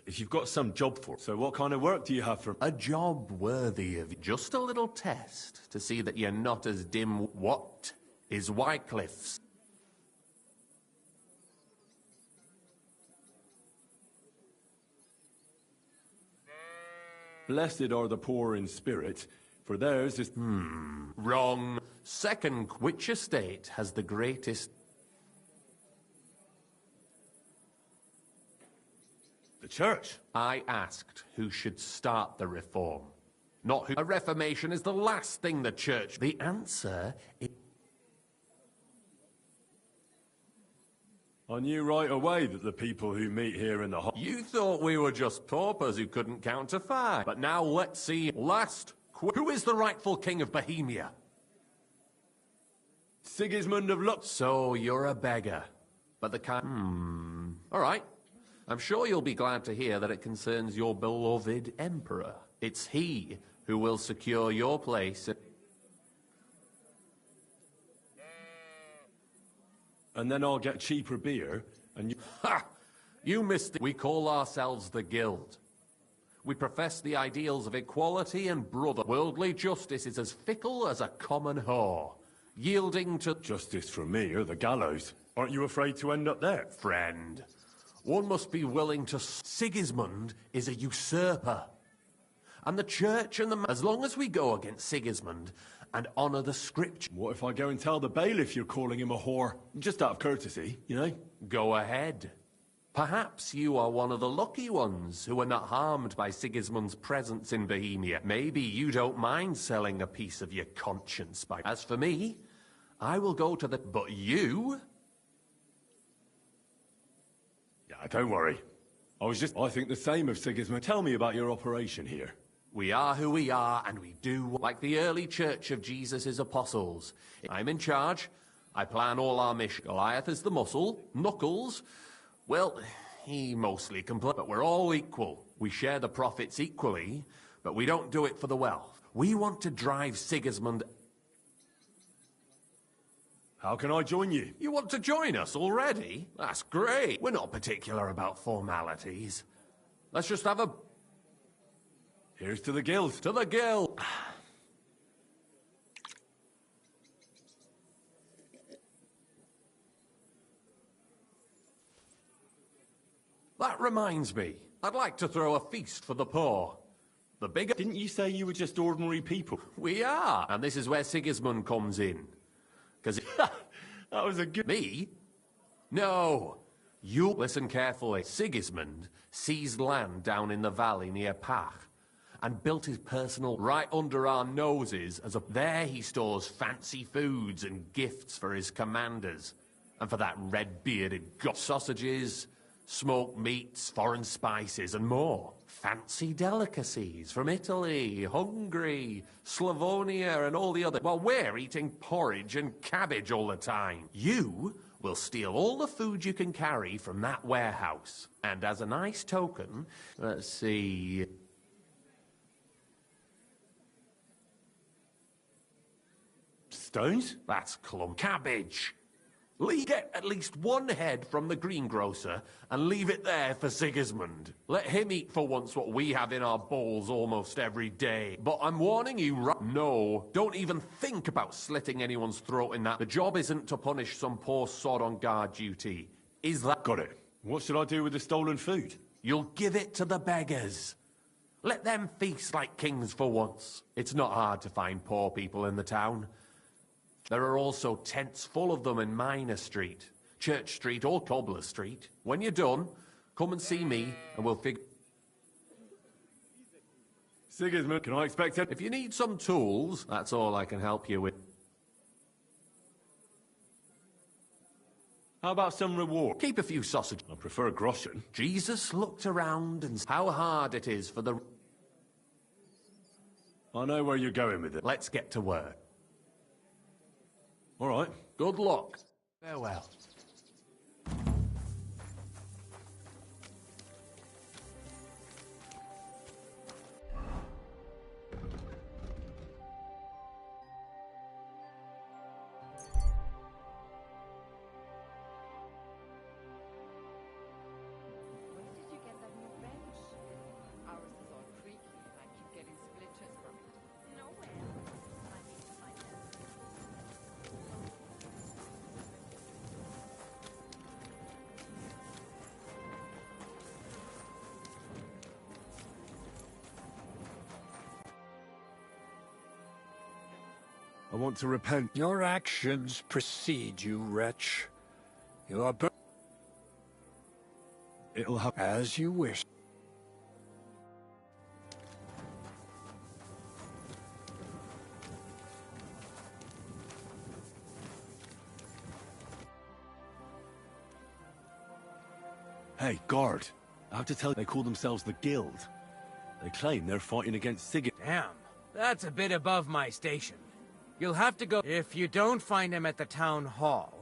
If you've got some job for... So what kind of work do you have for... A job worthy of... Just a little test to see that you're not as dim... What is Wycliffe's? Blessed are the poor in spirit, for theirs is... Wrong. Second, which estate has the greatest... The church? I asked who should start the reform, not who... A reformation is the last thing the church... The answer is... I knew right away that the people who meet here in the... You thought we were just paupers who couldn't count to 5. But now let's see... Who is the rightful king of Bohemia? Sigismund of Lux. So you're a beggar. But the kind... All right. I'm sure you'll be glad to hear that it concerns your beloved emperor. It's he who will secure your place. And then I'll get cheaper beer, and you... Ha! You missed it. We call ourselves the Guild. We profess the ideals of equality and brother. Worldly justice is as fickle as a common whore, yielding to... Justice for me or the gallows. Aren't you afraid to end up there? Friend, one must be willing to... Sigismund is a usurper. And the church and the... As long as we go against Sigismund and honour the scripture... What if I go and tell the bailiff you're calling him a whore? Just out of courtesy, you know? Go ahead. Perhaps you are one of the lucky ones who are not harmed by Sigismund's presence in Bohemia. Maybe you don't mind selling a piece of your conscience by... As for me, I will go to the... But you... Yeah, don't worry. I think the same of Sigismund. Tell me about your operation here. We are who we are, and we do like the early church of Jesus' apostles. I'm in charge. I plan all our missions. Goliath is the muscle. Knuckles... Well, he mostly complains, but we're all equal. We share the profits equally, but we don't do it for the wealth. We want to drive Sigismund... How can I join you? You want to join us already? That's great. We're not particular about formalities. Let's just have a... Here's to the Guild. To the Guild! That reminds me, I'd like to throw a feast for the poor. The bigger... Didn't you say you were just ordinary people? We are, and this is where Sigismund comes in. Because... That was a good... Me? No. You... Listen carefully. Sigismund seized land down in the valley near Pach and built his personal... Right under our noses as a... There he stores fancy foods and gifts for his commanders. And for that red-bearded sausages... Smoked meats, foreign spices, and more. Fancy delicacies from Italy, Hungary, Slavonia, and all the other... While we're eating porridge and cabbage all the time. You will steal all the food you can carry from that warehouse. And as a nice token, let's see... Stones? That's cabbage. Get at least one head from the greengrocer and leave it there for Sigismund. Let him eat for once what we have in our bowls almost every day. But I'm warning you no, don't even think about slitting anyone's throat in that. The job isn't to punish some poor sod on guard duty. Is that... Got it. What should I do with the stolen food? You'll give it to the beggars. Let them feast like kings for once. It's not hard to find poor people in the town. There are also tents full of them in Minor Street, Church Street or Cobbler Street. When you're done, come and see me and we'll figure... Sigismund, can I expect it? If you need some tools, that's all I can help you with. How about some reward? Keep a few sausages. I prefer groschen. Jesus looked around and how hard it is for the... I know where you're going with it. Let's get to work. All right. Good luck. Farewell. I want to repent. Your actions precede you, wretch. You are It'll happen. As you wish. Hey, guard. I have to tell you, they call themselves the Guild. They claim they're fighting against Sigurd. Damn, that's a bit above my station. You'll have to go if you don't find him at the town hall.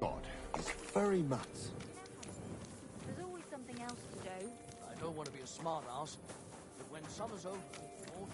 God, it's very nuts. There's always something else to do. I don't want to be a smart ass, but when summer's over, autumn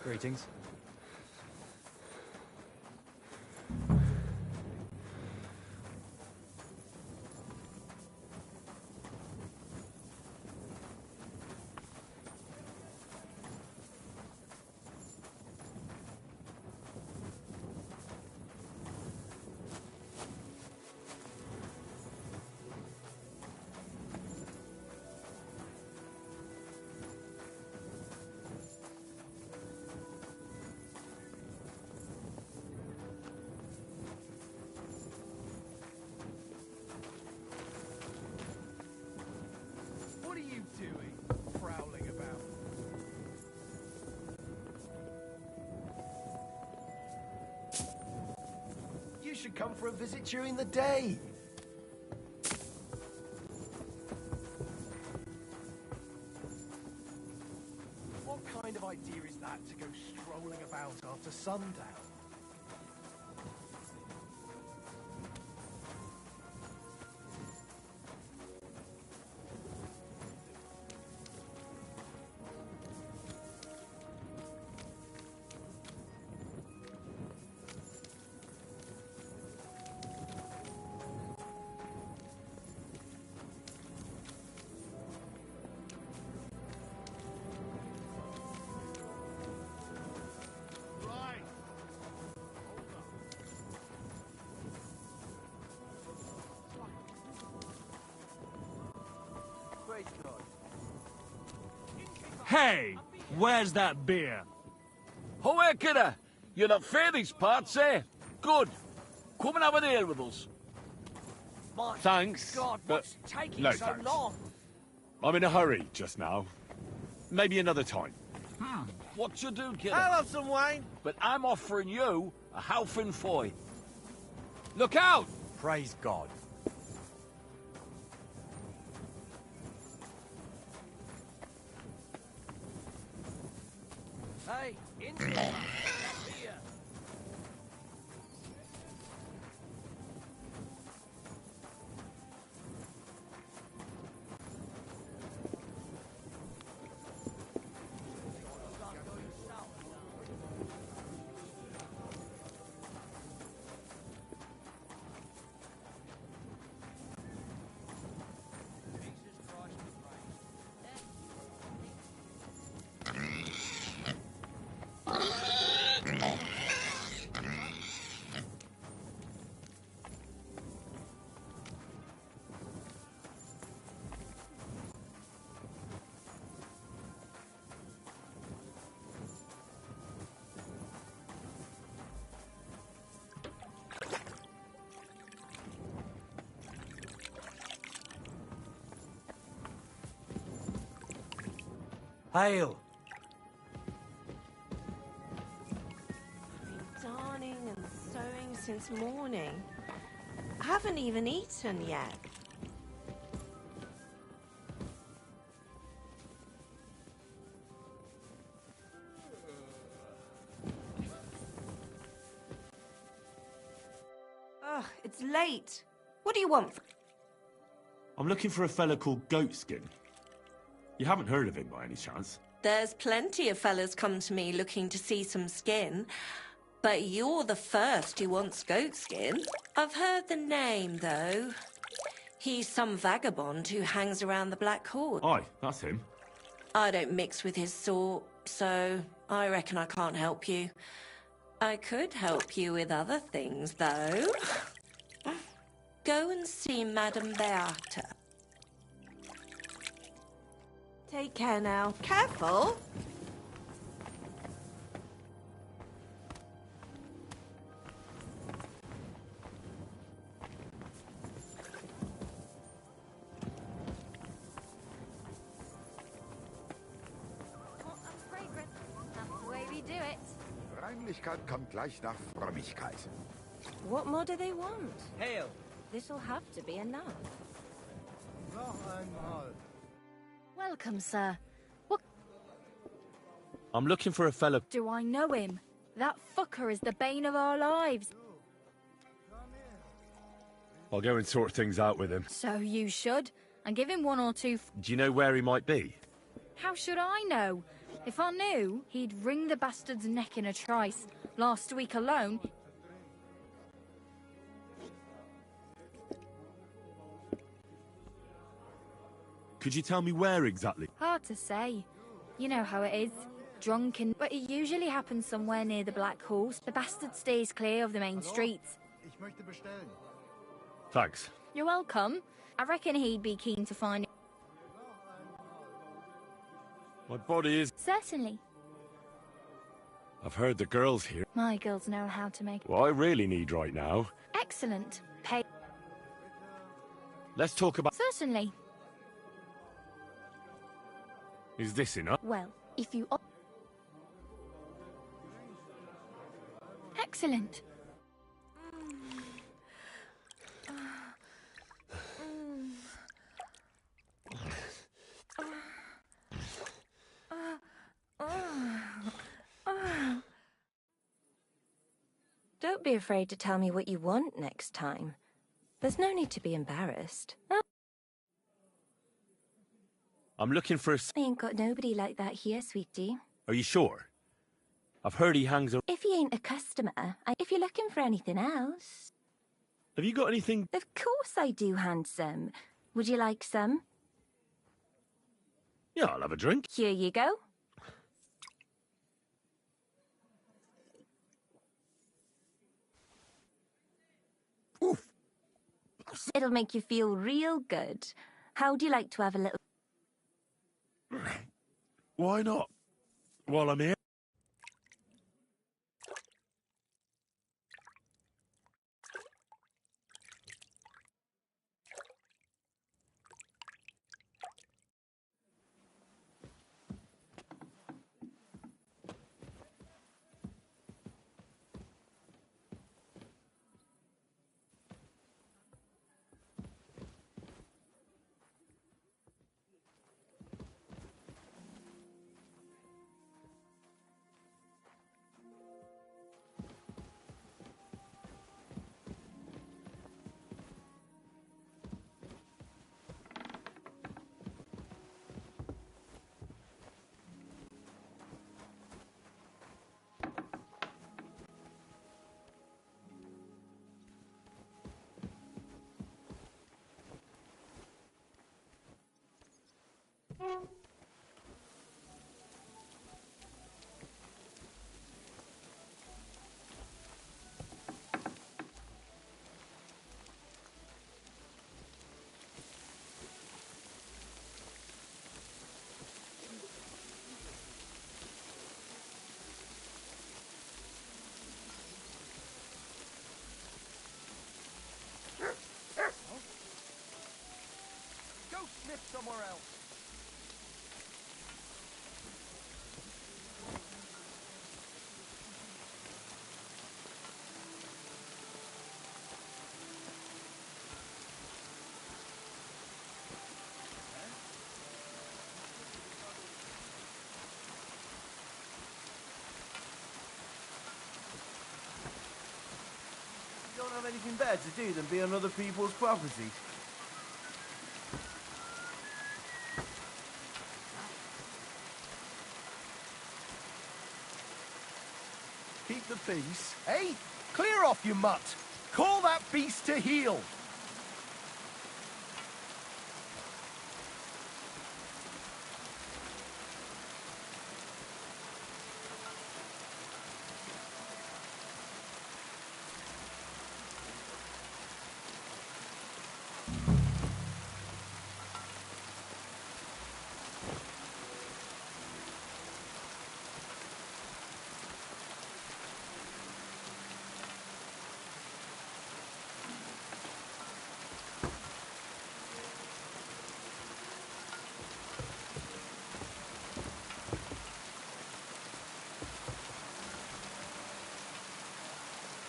Greetings. What are you doing, prowling about? You should come for a visit during the day. What kind of idea is that to go strolling about after sundown? Hey, where's that beer? Hoe kidder, you're not fair these parts, eh? Good. Come and have an ale with us. My Thanks, God, but what's taking no so thanks. long? I'm in a hurry just now. Maybe another time. What you do, kidder? I'll have some wine. But I'm offering you a halfing foy. Look out! Praise God. Hey, into the here. Hail. I've been darning and sewing since morning. I haven't even eaten yet. Ugh, it's late. What do you want? I'm looking for a fella called Goatskin. You haven't heard of him by any chance? There's plenty of fellas come to me looking to see some skin, but you're the first who wants goat skin. I've heard the name, though. He's some vagabond who hangs around the Black Horse. Aye, that's him. I don't mix with his sort, so I reckon I can't help you. I could help you with other things, though. Go and see Madame Beata. Take care now. Careful! That's the way we do it. Reinlichkeit kommt gleich nach Frömmigkeit. What more do they want? Hail. This'll have to be enough. Welcome, sir. What I'm looking for a fella... do I know him? That fucker is the bane of our lives. I'll go and sort things out with him. So you should. And give him one or two... Do you know where he might be? How should I know? If I knew, he'd wring the bastard's neck in a trice. Last week alone... Could you tell me where exactly? Hard to say. You know how it is. Drunken, but it usually happens somewhere near the Black Horse. The bastard stays clear of the main streets. Thanks. You're welcome. I reckon he'd be keen to find it. My body is... Certainly. I've heard the girls here. My girls know how to make... What I really need right now... Excellent. Pay... Let's talk about... Certainly. Is this enough? Well, if you... Excellent. Don't be afraid to tell me what you want next time. There's no need to be embarrassed. Oh. I'm looking for a... I ain't got nobody like that here, sweetie. Are you sure? I've heard he hangs around... If he ain't a customer, if you're looking for anything else... Have you got anything... Of course I do, handsome. Would you like some? Yeah, I'll have a drink. Here you go. Oof. It'll make you feel real good. How do you like to have a little... Why not? While I'm here. anything better to do than be on other people's property? Keep the peace. Hey, clear off, you mutt. Call that beast to heel.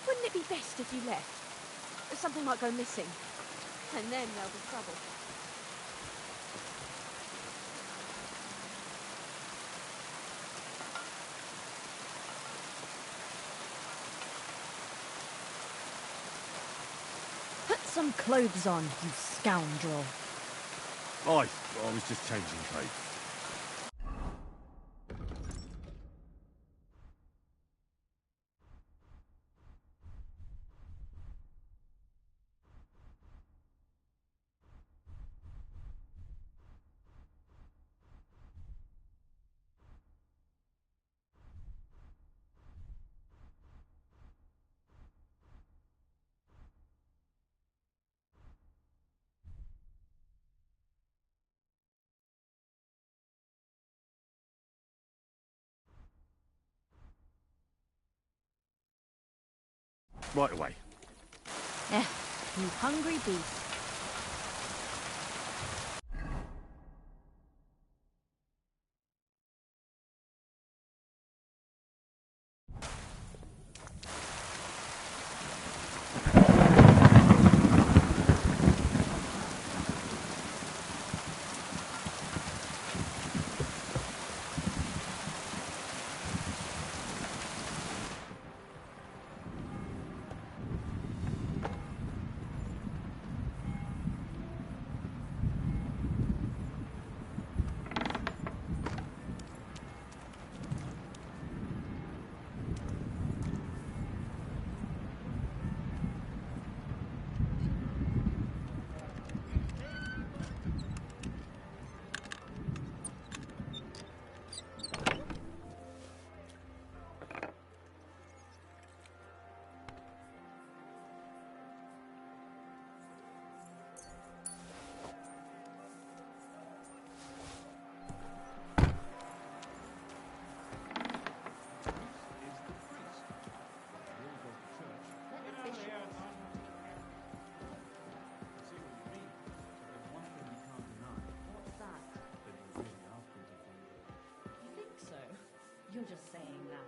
Wouldn't it be best if you left? Something might go missing. And then there'll be trouble. Put some clothes on, you scoundrel. I was just changing clothes. Right away. You hungry beast. You're just saying that.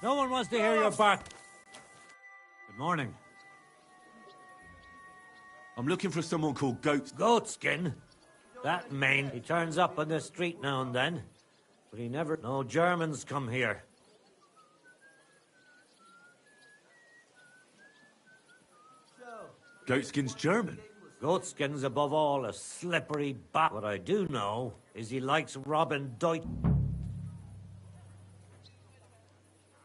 No one wants to hear your bark. Good morning. I'm looking for someone called Goatskin? That man, he turns up on the street now and then. But he never... No Germans come here. Goatskin's German. Goatskin's above all a slippery bat. What I do know is he likes robbing Deutsch.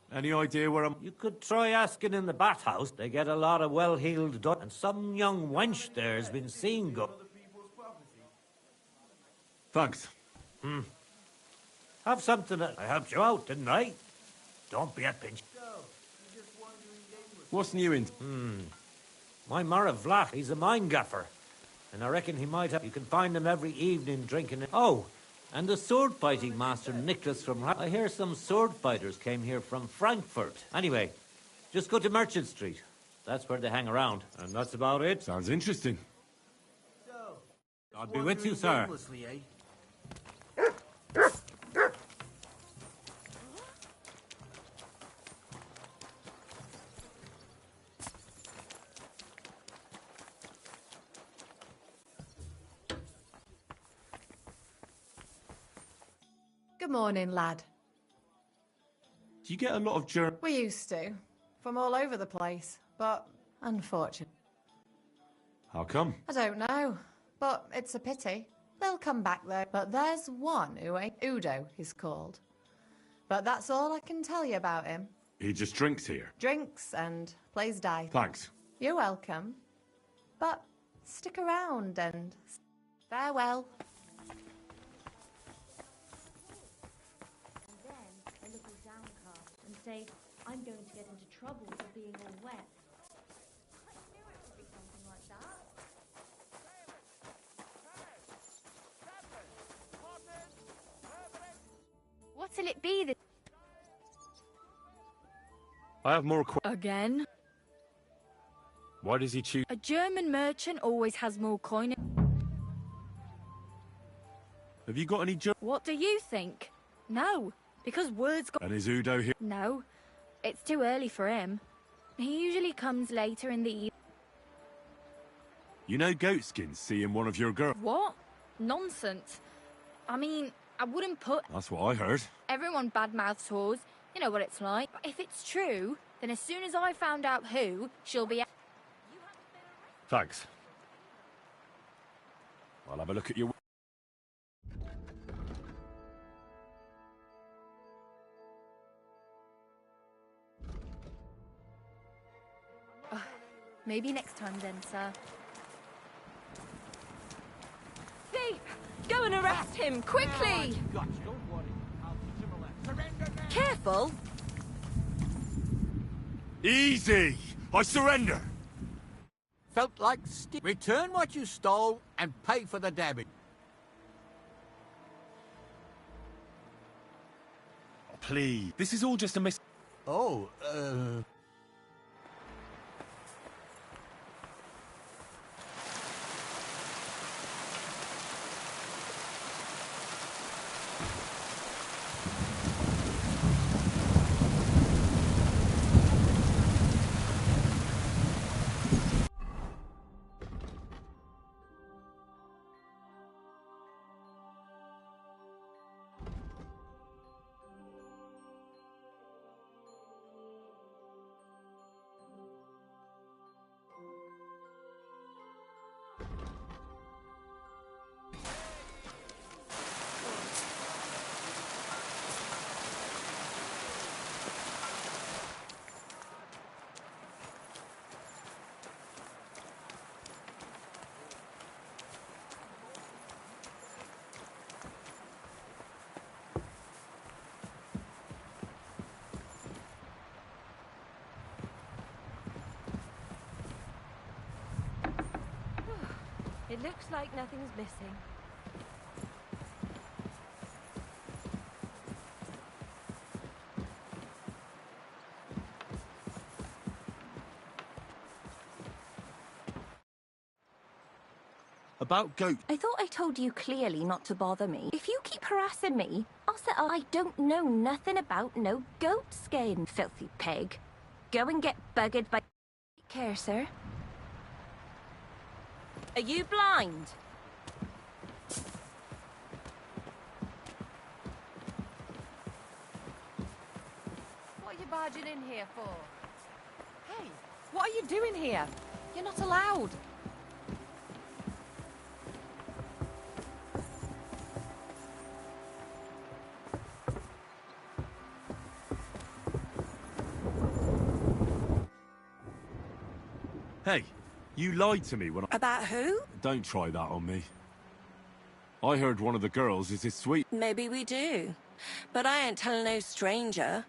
Any idea where I'm... You could try asking in the bathhouse. They get a lot of well-heeled Dutch. And some young wench there has been seen go... Thanks. Have something that... I helped you out, didn't I? Don't be a pinch. What's new in... My Mara Vlach, he's a mine gaffer. And I reckon he might have... You can find him every evening drinking... Oh, and the sword-fighting master Nicholas from... I hear some sword fighters came here from Frankfurt. Anyway, just go to Merchant Street. That's where they hang around. And that's about it. Sounds interesting. I'll be with you, sir. Good morning, lad. Do you get a lot of German? We used to. From all over the place. But, unfortunately. How come? I don't know. But it's a pity. They'll come back though. But there's one who ain't... Udo, he's called. But that's all I can tell you about him. He just drinks here. Drinks and plays dice. Thanks. You're welcome. But stick around and... Farewell. A little downcast and say, I'm going to get into trouble for being all wet. I knew it would be something like that. What'll it be that... I have more Again? Why does he choose? A German merchant always has more coin. Have you got any German? What do you think? No, because words got... And is Udo here? No, it's too early for him. He usually comes later in the evening. You know Goatskin's seeing one of your girls. What? Nonsense. I mean, I wouldn't put... That's what I heard. Everyone badmouths whores. You know what it's like. But if it's true, then as soon as I found out who, she'll be... Thanks. I'll have a look at your... Maybe next time then, sir. Thief! Go and arrest him, quickly! Careful! Easy! I surrender! Felt like return what you stole and pay for the damage. Oh, please. This is all just a mis... Oh, It looks like nothing's missing. About goat... I thought I told you clearly not to bother me. If you keep harassing me, I'll say I don't know nothing about no goat skin, filthy pig. Go and get buggered by... Take care, sir. Are you blind? What are you barging in here for? Hey, what are you doing here? You're not allowed. Hey, you lied to me when I... About who? Don't try that on me. I heard one of the girls is his sweet... Maybe we do. But I ain't telling no stranger.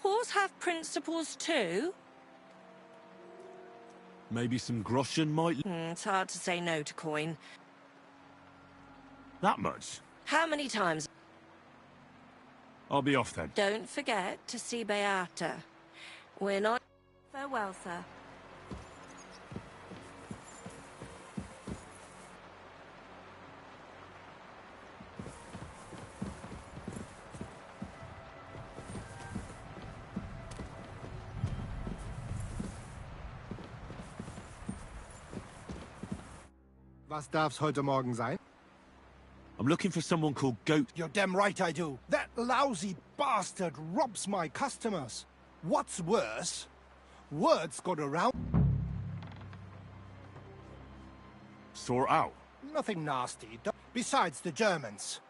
Whores have principles too. Maybe some groschen might... It's hard to say no to coin. That much? How many times? I'll be off then. Don't forget to see Beata. We're not... Farewell, sir. Was darf's heute Morgen sein? I'm looking for someone called Goat. You're damn right I do. That lousy bastard robs my customers. What's worse, words got around... Sort out? Nothing nasty. Besides the Germans.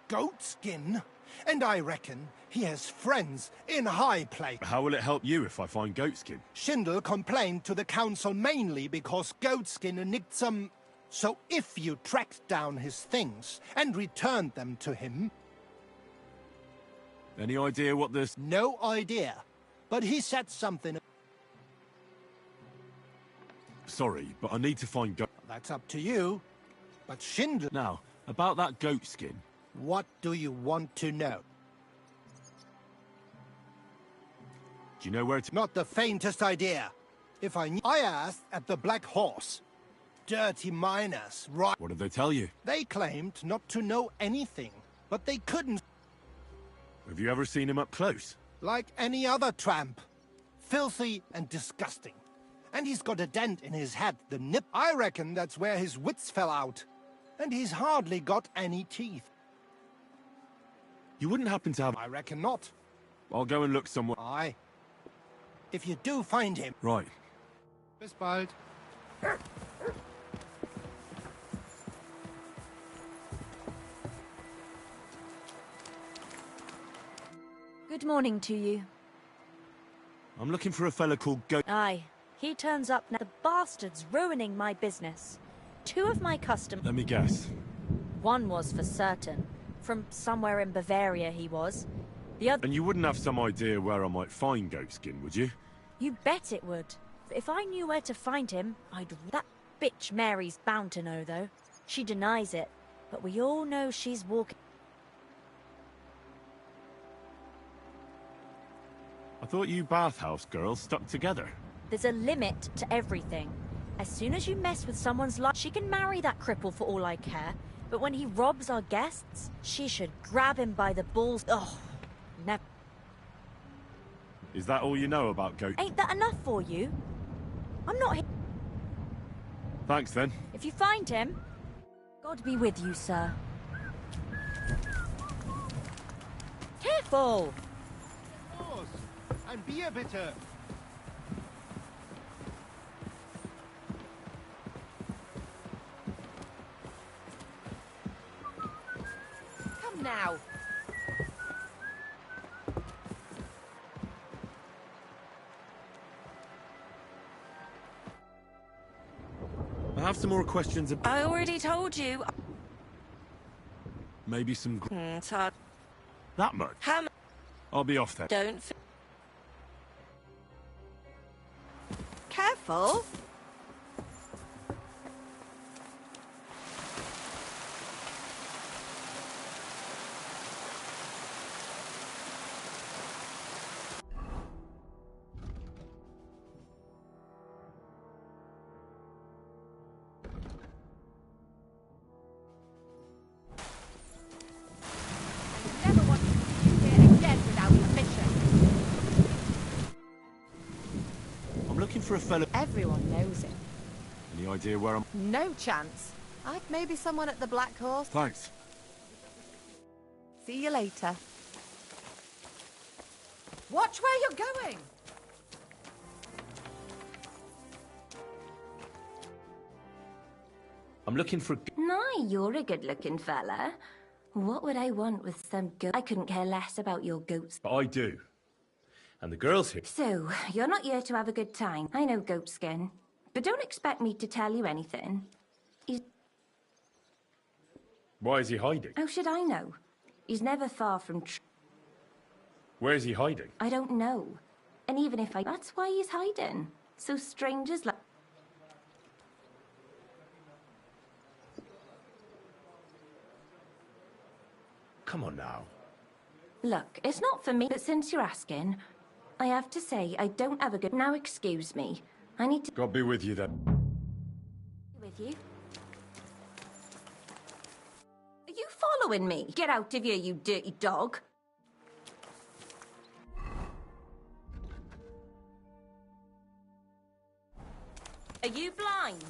Goatskin? And I reckon he has friends in high place. How will it help you if I find Goatskin? Schindel complained to the council mainly because Goatskin nicked some... So if you tracked down his things and returned them to him... Any idea what this... No idea. But he said something... Sorry, but I need to find Goat... That's up to you. But Schindel... Now, about that Goatskin. What do you want to know? Do you know where to... Not the faintest idea. If I knew... I asked at the Black Horse. Dirty miners, right? What did they tell you? They claimed not to know anything, but they couldn't. Have you ever seen him up close? Like any other tramp. Filthy and disgusting. And he's got a dent in his head, the nip. I reckon that's where his wits fell out. And he's hardly got any teeth. You wouldn't happen to have... I reckon not. I'll go and look somewhere. Aye. If you do find him... Right. Bis bald. Good morning to you. I'm looking for a fella called Goat... Aye. He turns up now. The bastard's ruining my business. 2 of my customers... Let me guess. One was for certain. From somewhere in Bavaria he was. The other... And you wouldn't have some idea where I might find Goatskin, would you? You bet it would. If I knew where to find him, I'd... That bitch Mary's bound to know, though. She denies it. But we all know she's walking... I thought you bathhouse girls stuck together. There's a limit to everything. As soon as you mess with someone's life, she can marry that cripple for all I care. But when he robs our guests, she should grab him by the balls. Oh, never. Is that all you know about Goat? Ain't that enough for you? I'm not here. Thanks, then. If you find him, God be with you, sir. Careful! Ein Bier bitte. Come now. I have some more questions. I already told you. Maybe some... It's hard. That much? How I'll be off then. Don't... Careful. Never want to see you here again without permission. I'm looking for a fella... Everyone knows him. Any idea where I'm... No chance. Maybe someone at the Black Horse. Thanks. See you later. Watch where you're going! I'm looking for... Nah, you're a good-looking fella. What would I want with some goat? I couldn't care less about your goats. But I do. And the girls here... So, you're not here to have a good time. I know Goatskin. But don't expect me to tell you anything. He's... Why is he hiding? How should I know? He's never far from Where is he hiding? I don't know. And even if I... That's why he's hiding. So strangers like... Come on now. Look, it's not for me, but since you're asking, I have to say I don't have a good... Now excuse me. I need to... God be with you then. With you? Are you following me? Get out of here, you dirty dog. Are you blind?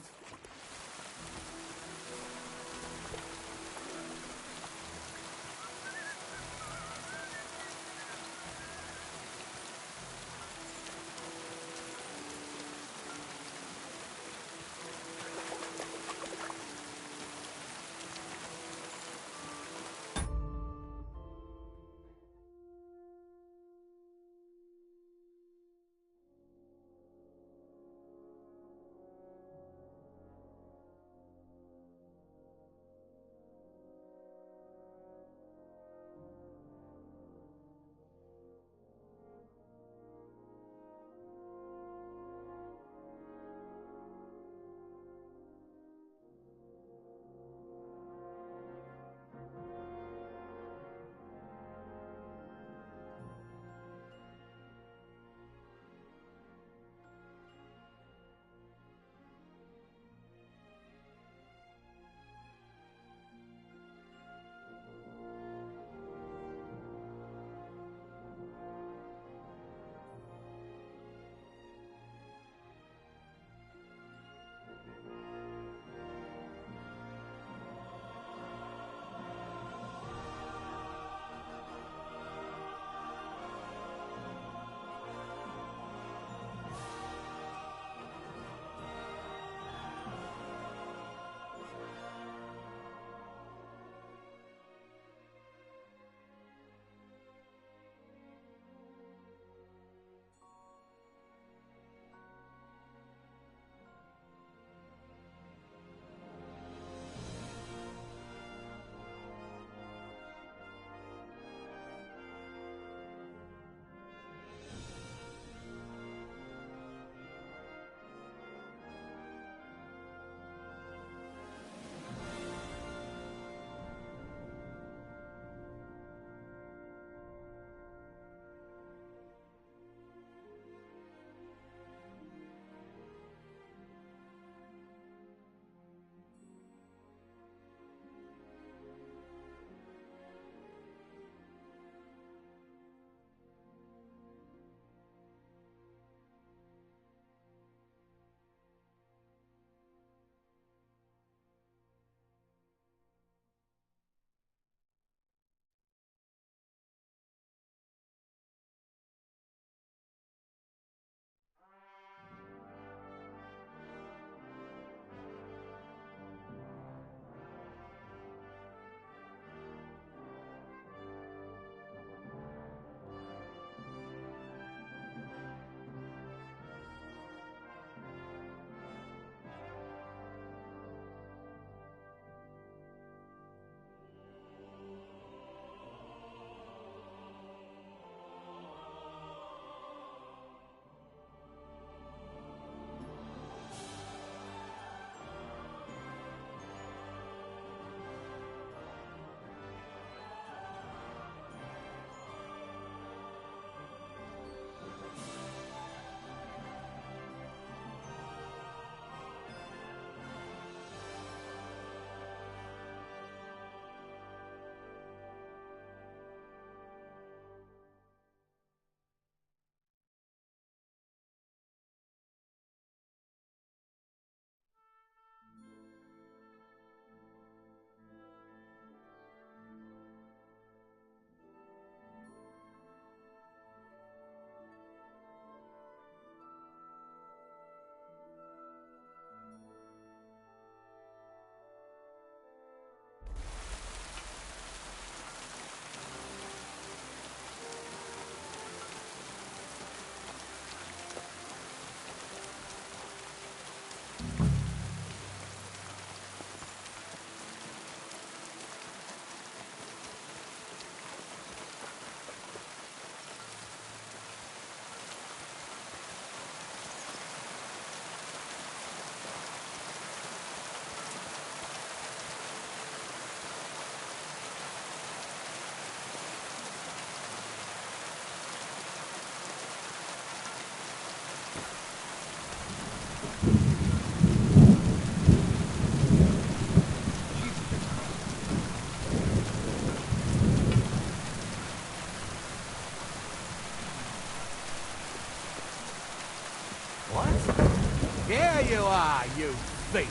What? There you are, you thief!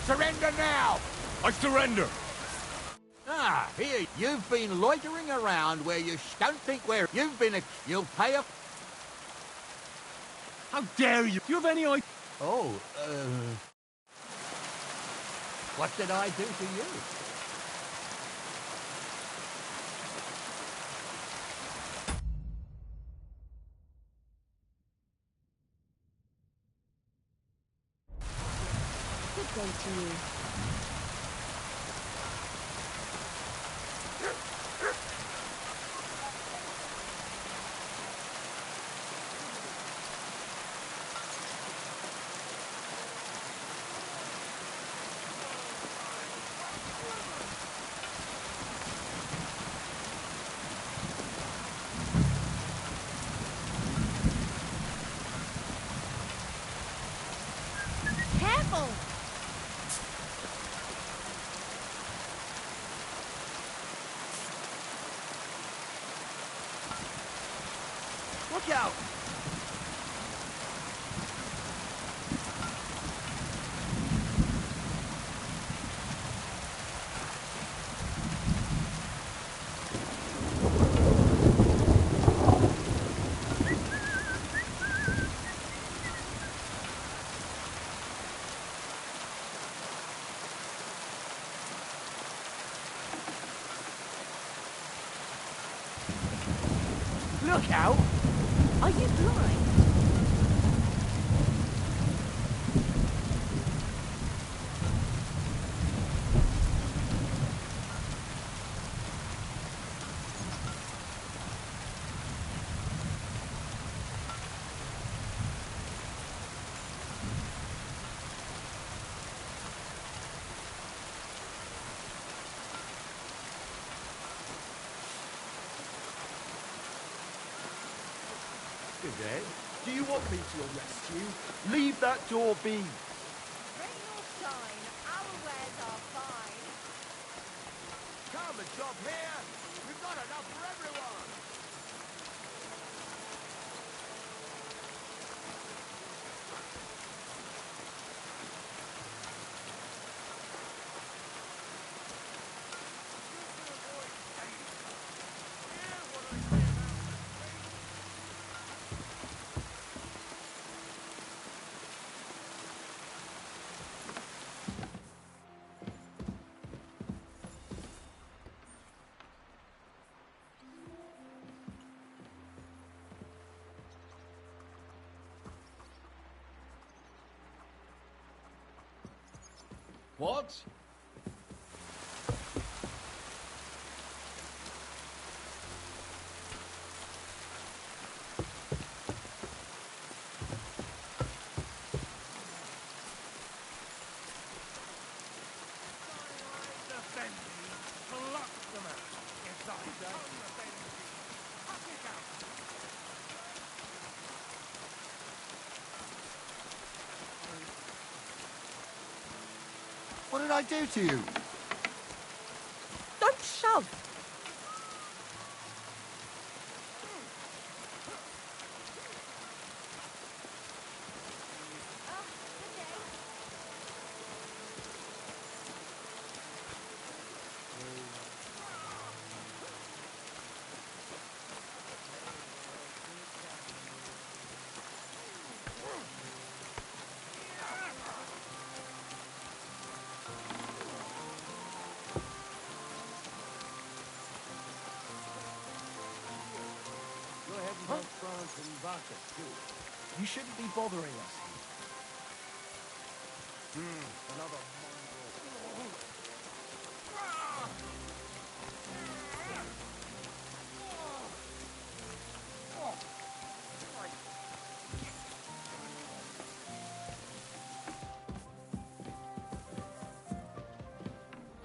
Surrender now! I surrender! Ah, here, you've been loitering around where you don't think where you've been you'll pay a... How dare you! Do you have any idea? Oh, what did I do to you? Good day to you. Careful! Look out! Look out! Are you blind? Ed, do you want me to arrest you? Leave that door be. Rain or shine, our wares are fine. Come and shop here. We've got enough for everyone. What? What did I do to you? Don't shove! You shouldn't be bothering us. Another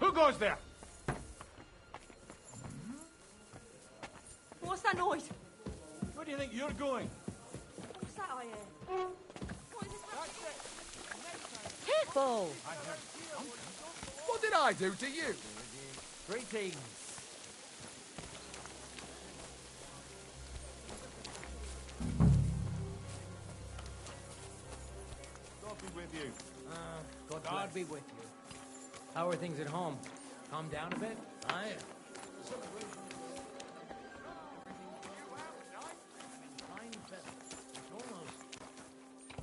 Who goes there? What's that noise? Where do you think you're going? What's that I hear? What is this? Careful! What did I do to you? Greetings. God be with you. How are things at home? Calm down a bit? Aye.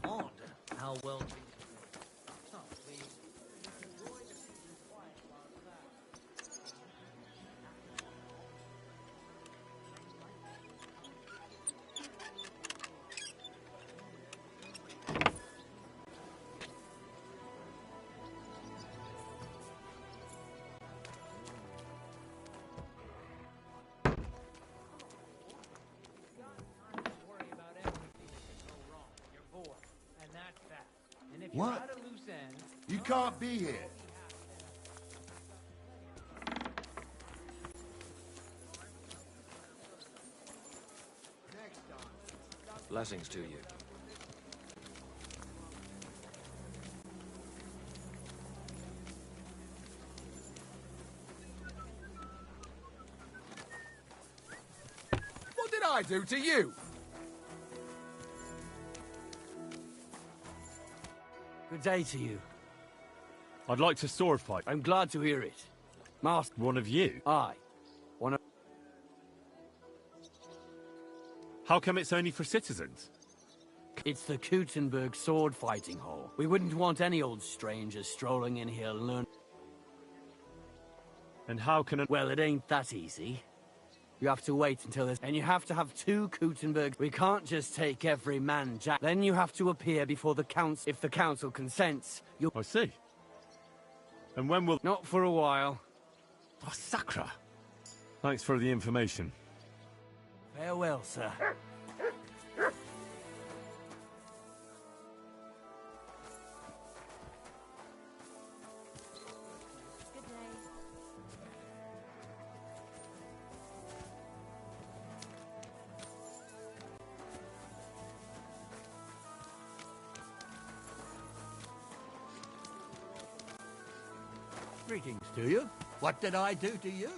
Odd how well. Oh, please. What? You can't be here. Blessings to you. What did I do to you? Good day to you. I'd like to sword fight. I'm glad to hear it. Master. One of you? Aye. One of... How come it's only for citizens? It's the Kuttenberg sword fighting hall. We wouldn't want any old strangers strolling in here learn... And how can a... Well, it ain't that easy. You have to wait until there's... And you have to have 2 Kuttenbergs. We can't just take every man jack. Then you have to appear before the council. If the council consents, you'll... I see. And when will... Not for a while. Oh, Sacra. Thanks for the information. Farewell, sir. Greetings to you. What did I do to you?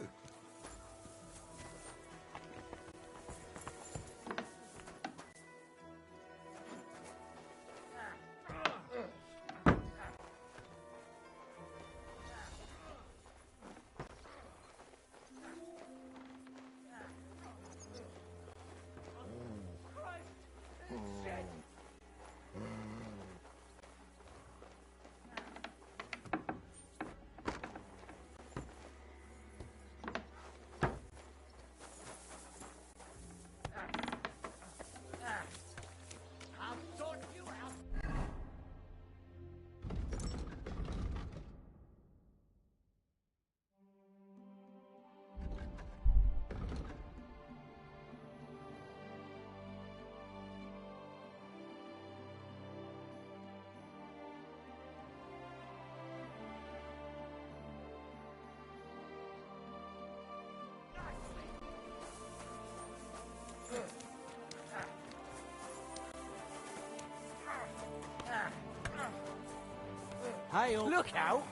Hey, look out!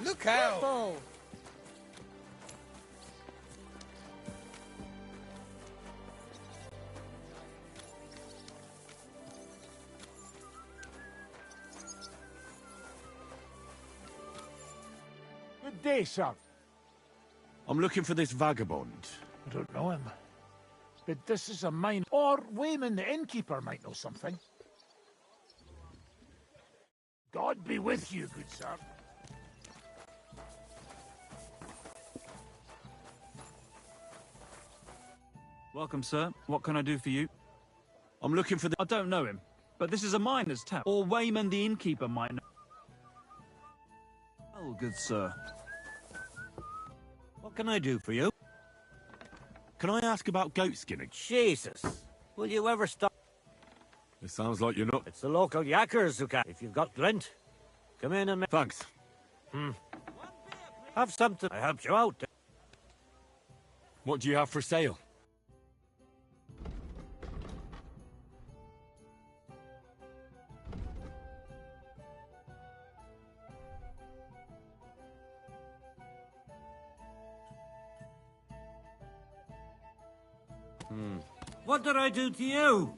Look out! Careful. Good day, sir. I'm looking for this vagabond. I don't know him. But this is a mine. Or Wayman the innkeeper might know something. God be with you, good sir. Welcome, sir. What can I do for you? I'm looking for the... I don't know him, but this is a miner's town. Or Wayman the innkeeper might know. Well, good sir. What can I do for you? Can I ask about goat skinning? Jesus! Will you ever stop? It sounds like you're not... It's the local yakkers who can. If you've got glint, come in and... Thanks. Have something. I helped you out. What do you have for sale? What did I do to you?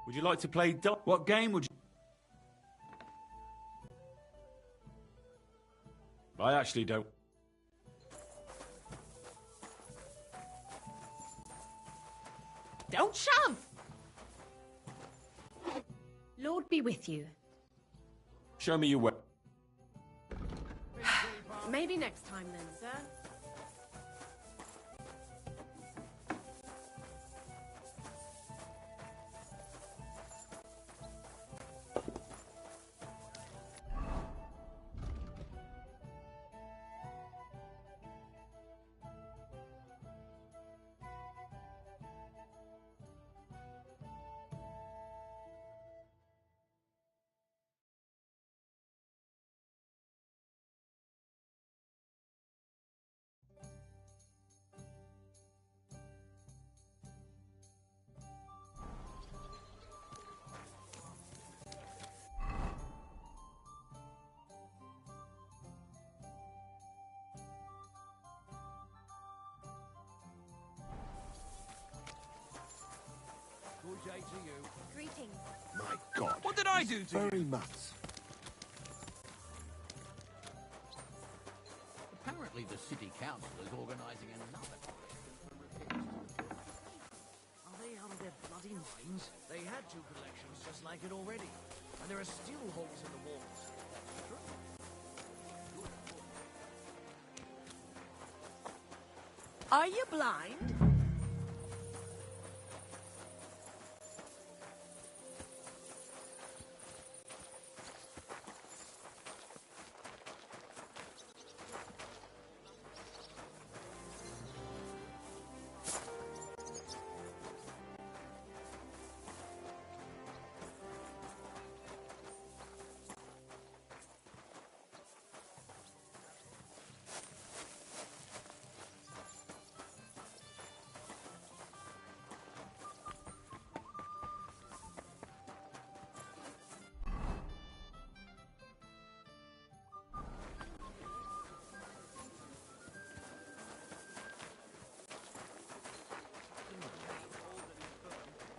Would you like to play What game would you... I actually don't. Don't shove! Lord be with you. Show me your way. Maybe next time then, sir. Good day to you. Greetings. My God. What did I do to you? Very much. Apparently the city council is organising another... Are they out of their bloody minds? They had 2 collections just like it already. And there are still holes in the walls. Are you blind?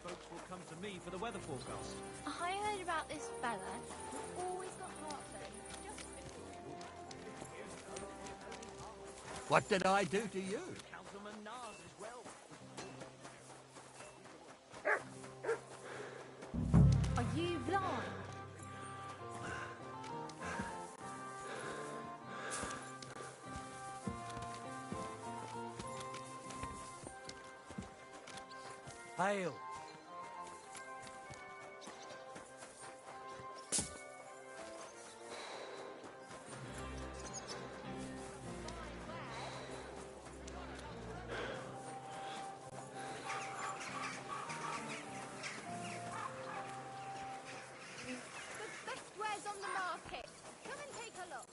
Folks will come to me for the weather forecast. I heard about this fella who always got heartburn. What did I do to you? Councilman Nars as well. Are you blind? Hail. The best wares on the market. Come and take a look.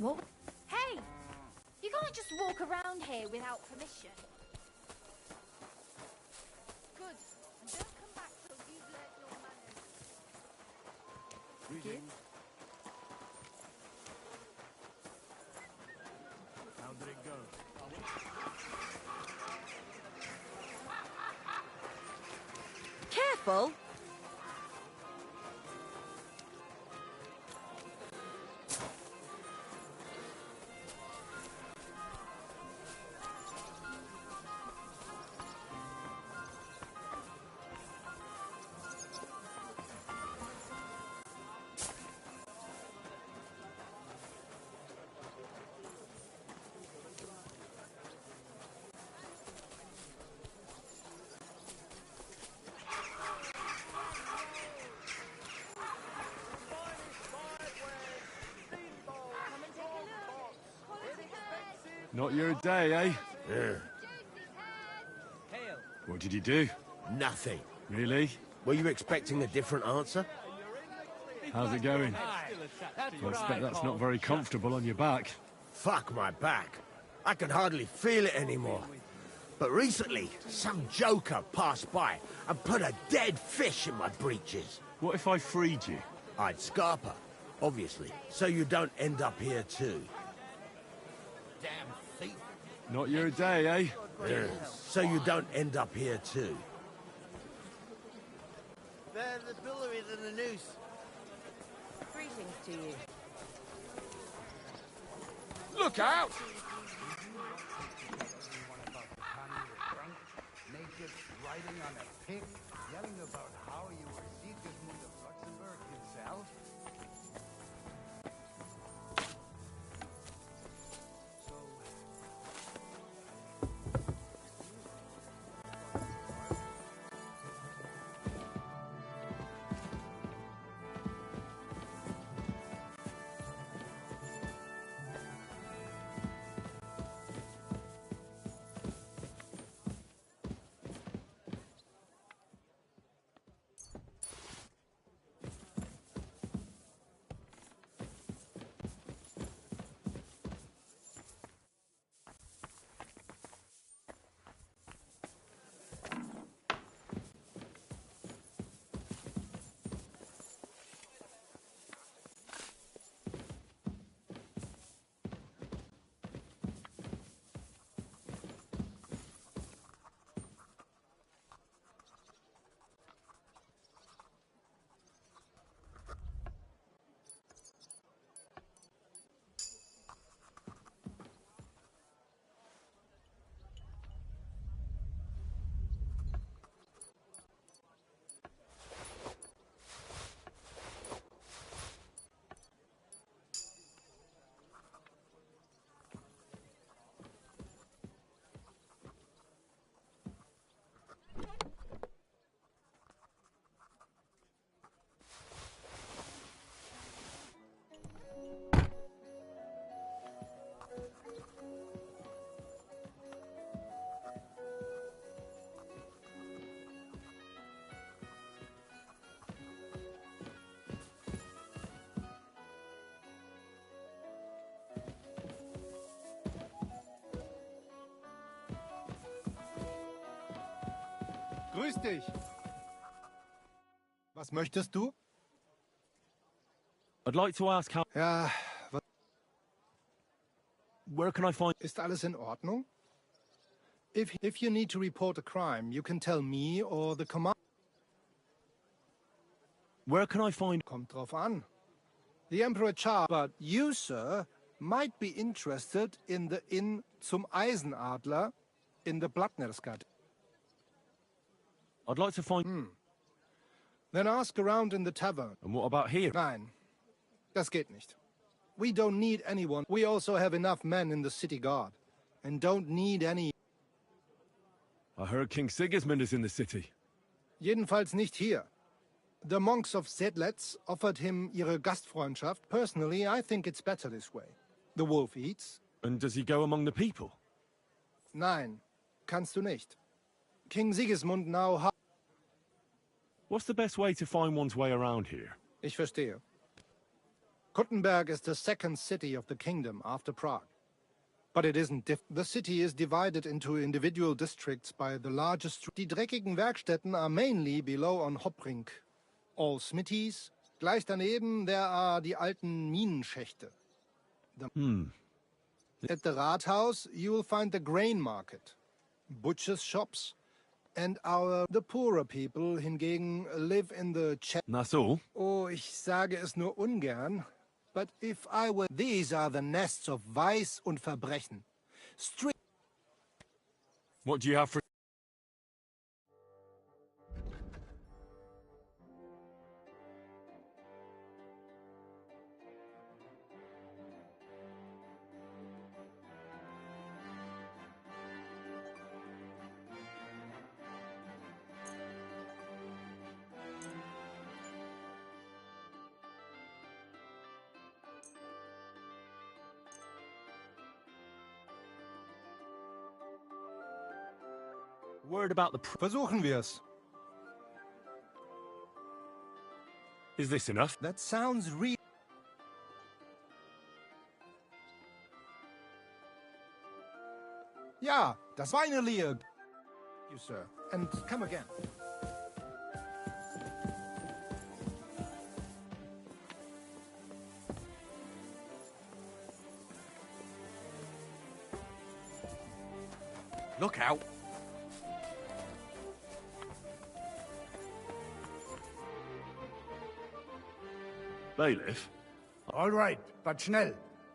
What? Hey! You can't just walk around here without permission. Good. And don't come back till you've learnt your manners. Greetings. How did it go? Careful! Not your day, eh? Yeah. What did you do? Nothing. Really? Were you expecting a different answer? How's it going? I expect that's not very comfortable on your back. Fuck my back. I can hardly feel it anymore. But recently, some joker passed by and put a dead fish in my breeches. What if I freed you? I'd scarp her, obviously, so you don't end up here too. Damn thief. Not your day, eh? Yeah. So you don't end up here too. There the pillories and the noose. Greetings to you. Look out! Naked, riding on a pig, yelling about how you were Sigismund of Luxembourg himself. Grüß dich. Was möchtest du? I'd like to ask how... Ja, Where can I find... Ist alles in Ordnung? If you need to report a crime, you can tell me or the command. Where can I find... Kommt drauf an. The Emperor Charles, but you, sir, might be interested in the Inn zum Eisenadler in the Blattnersgasse. I'd like to find... Then ask around in the tavern. And what about here? Nein, das geht nicht. We don't need anyone. We also have enough men in the city guard. And don't need any... I heard King Sigismund is in the city. Jedenfalls nicht hier. The monks of Sedlitz offered him ihre Gastfreundschaft. Personally, I think it's better this way. The wolf eats. And does he go among the people? Nein, kannst du nicht. King Sigismund now... What's the best way to find one's way around here? Ich verstehe. Kuttenberg is the second city of the kingdom after Prague. But it isn't the city is divided into individual districts by the largest... Die dreckigen Werkstätten are mainly below on Hopring. All smithies. Gleich daneben there are die alten Minenschächte. At the Rathaus you will find the grain market, butchers' shops, and the poorer people hingegen live in the... That's all? Oh, ich sage es nur ungern. But if I were... These are the nests of Vice und Verbrechen. What do you have for... Word about the... Versuchen wir's. Is this enough? That sounds real. Ja, das finally. You, sir. And come again. Look out. Bailiff? All right, but schnell.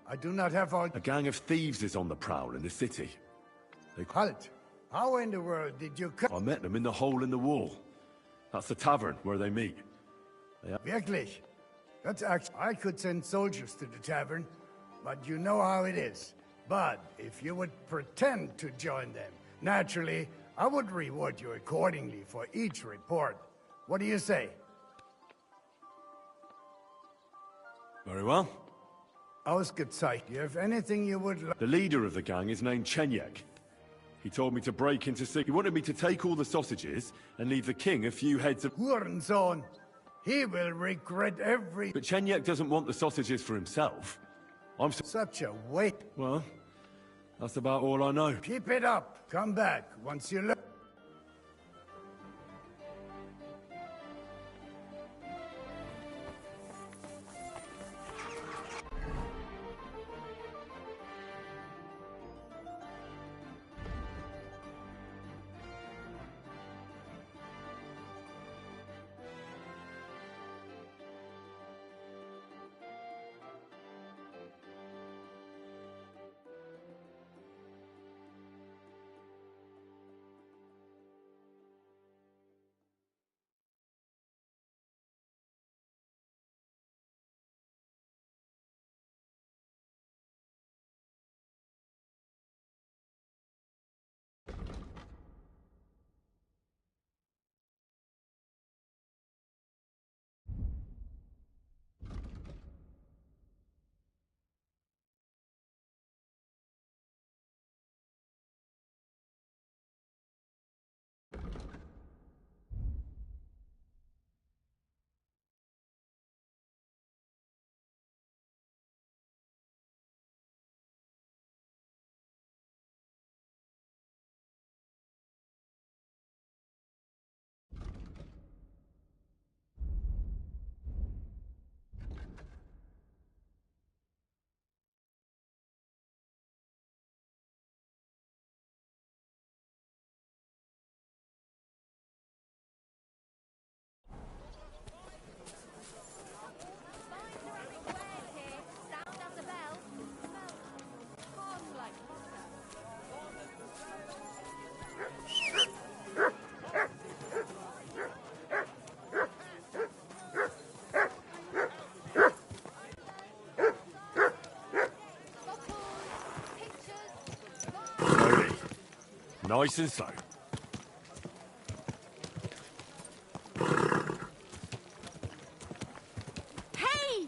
I do not have all... A gang of thieves is on the prowl in the city. Halt! How in the world did you come? I met them in the hole in the wall. That's the tavern where they meet. Wirklich? That's actually... I could send soldiers to the tavern, but you know how it is. But if you would pretend to join them, naturally, I would reward you accordingly for each report. What do you say? Very well. Ausgezeichnet. Do you have anything you would like? The leader of the gang is named Chenyek. He told me to break into... He wanted me to take all the sausages and leave the king a few heads of... Hurensohn! He will regret every... But Chenyek doesn't want the sausages for himself. I'm... Such a weight. Well, that's about all I know. Keep it up. Come back once you learn. Nice and slow. Hey!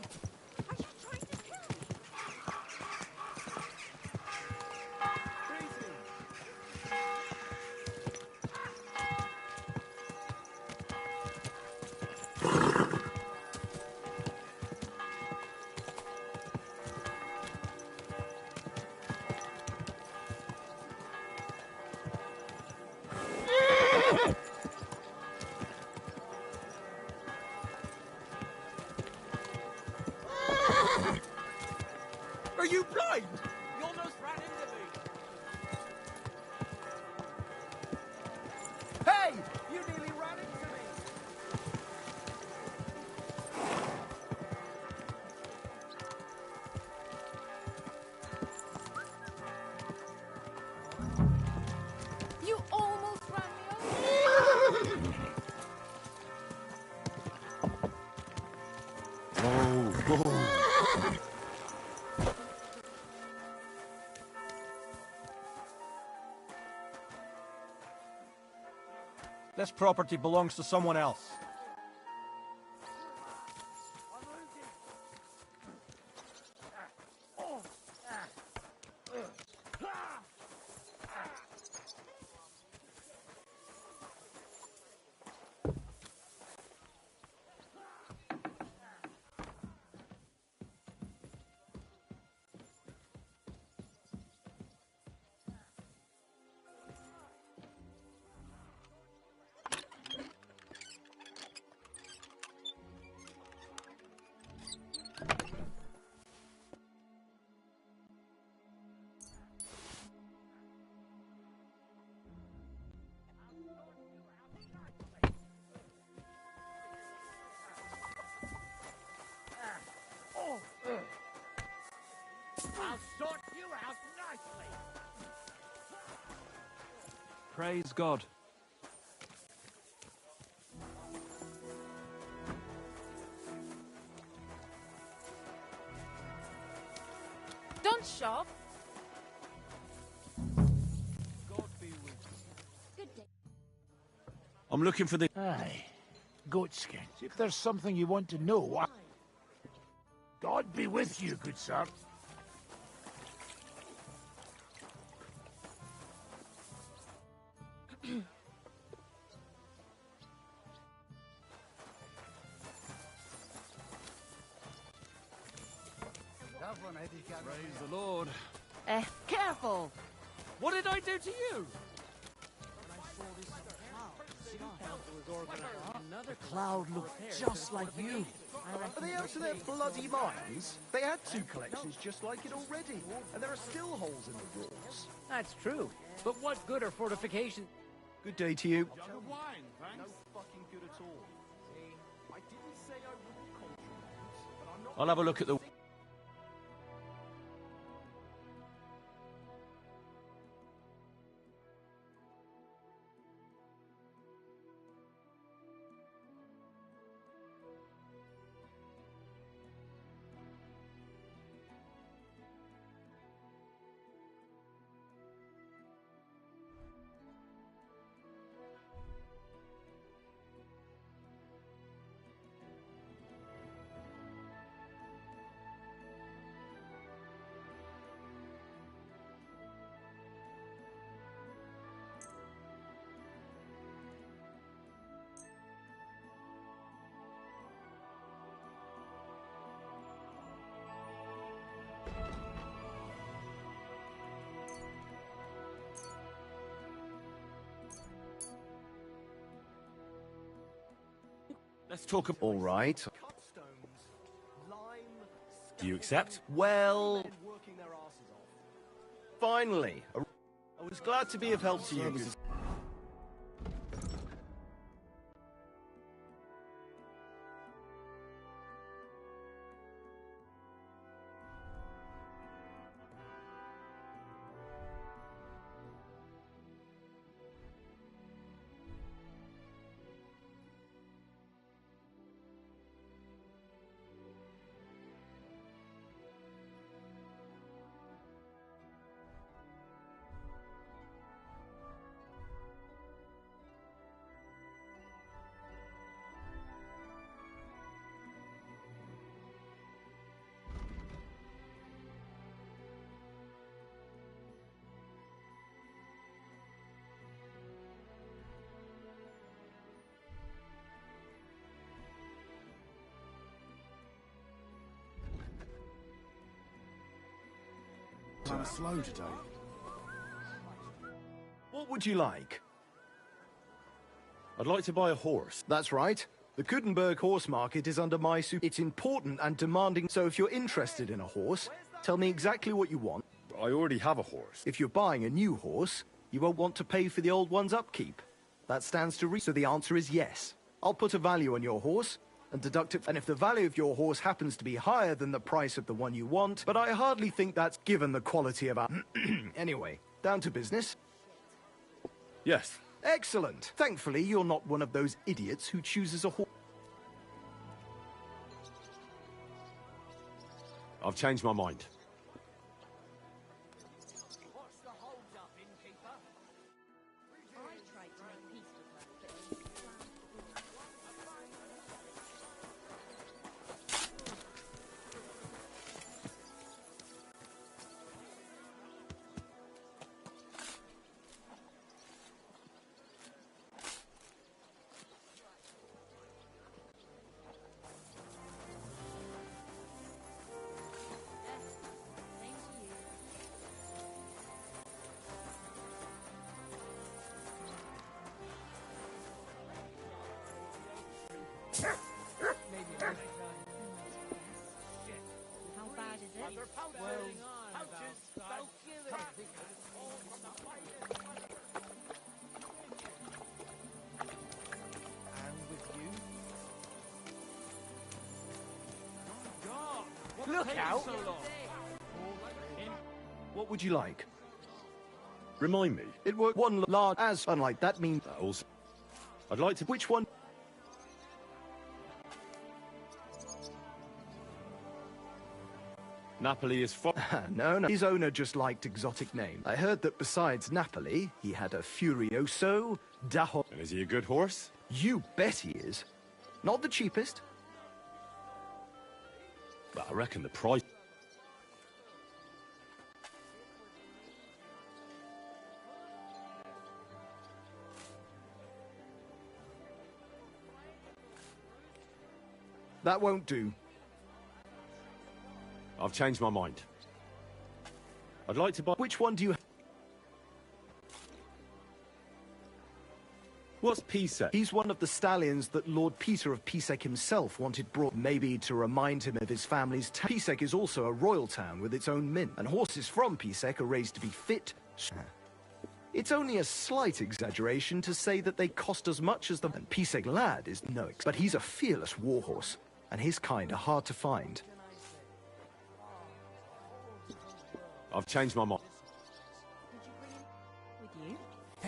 Hey! You almost ran into me! Hey! You nearly ran into me! You almost ran me over. Whoa. This property belongs to someone else. I'll sort you out nicely. Praise God. Don't shove. I'm looking for the... Aye. Goatskin. If there's something you want to know, God be with you, good sir. Praise the Lord. Careful. What did I do to you? The cloud looked just like you. Are they out of their bloody minds? They had 2 collections just like it already, and there are still holes in the walls. That's true. But what good are fortifications? Good day to you. No Fucking good at all. I didn't say I wouldn't compliment, but I'm not... I'll have a look at the... Let's talk about... All right. Do you accept? Well... Finally. I was glad to be of help to you. I'm slow today. What would you like? I'd like to buy a horse. That's right. The Gutenberg horse market is under my It's important and demanding, so if you're interested in a horse, Tell me exactly what you want. I already have a horse. If you're buying a new horse, you won't want to pay for the old one's upkeep. That stands to reason. So the answer is yes. I'll put a value on your horse and deduct it. And if the value of your horse happens to be higher than the price of the one you want, but I hardly think that's given the quality of our... Anyway, down to business. Yes. Excellent. Thankfully, you're not one of those idiots who chooses a horse. I've changed my mind. How bad is it? Look out! What would you like? Remind me. It worked one large as unlike that means... Also, I'd like to... Which one? Napoli is far... No. His owner just liked exotic names. I heard that besides Napoli, he had a Furioso, Daho... And is he a good horse? You bet he is. Not the cheapest. But I reckon the price... That won't do. I've changed my mind. I'd like to buy... Which one do you... What's Pisek? He's one of the stallions that Lord Peter of Pisek himself wanted brought, maybe to remind him of his family's town. Pisek is also a royal town with its own mint, and horses from Pisek are raised to be fit. It's only a slight exaggeration to say that they cost as much as the... And Pisek lad is no... But he's a fearless warhorse, and his kind are hard to find. I've changed my mind. With you?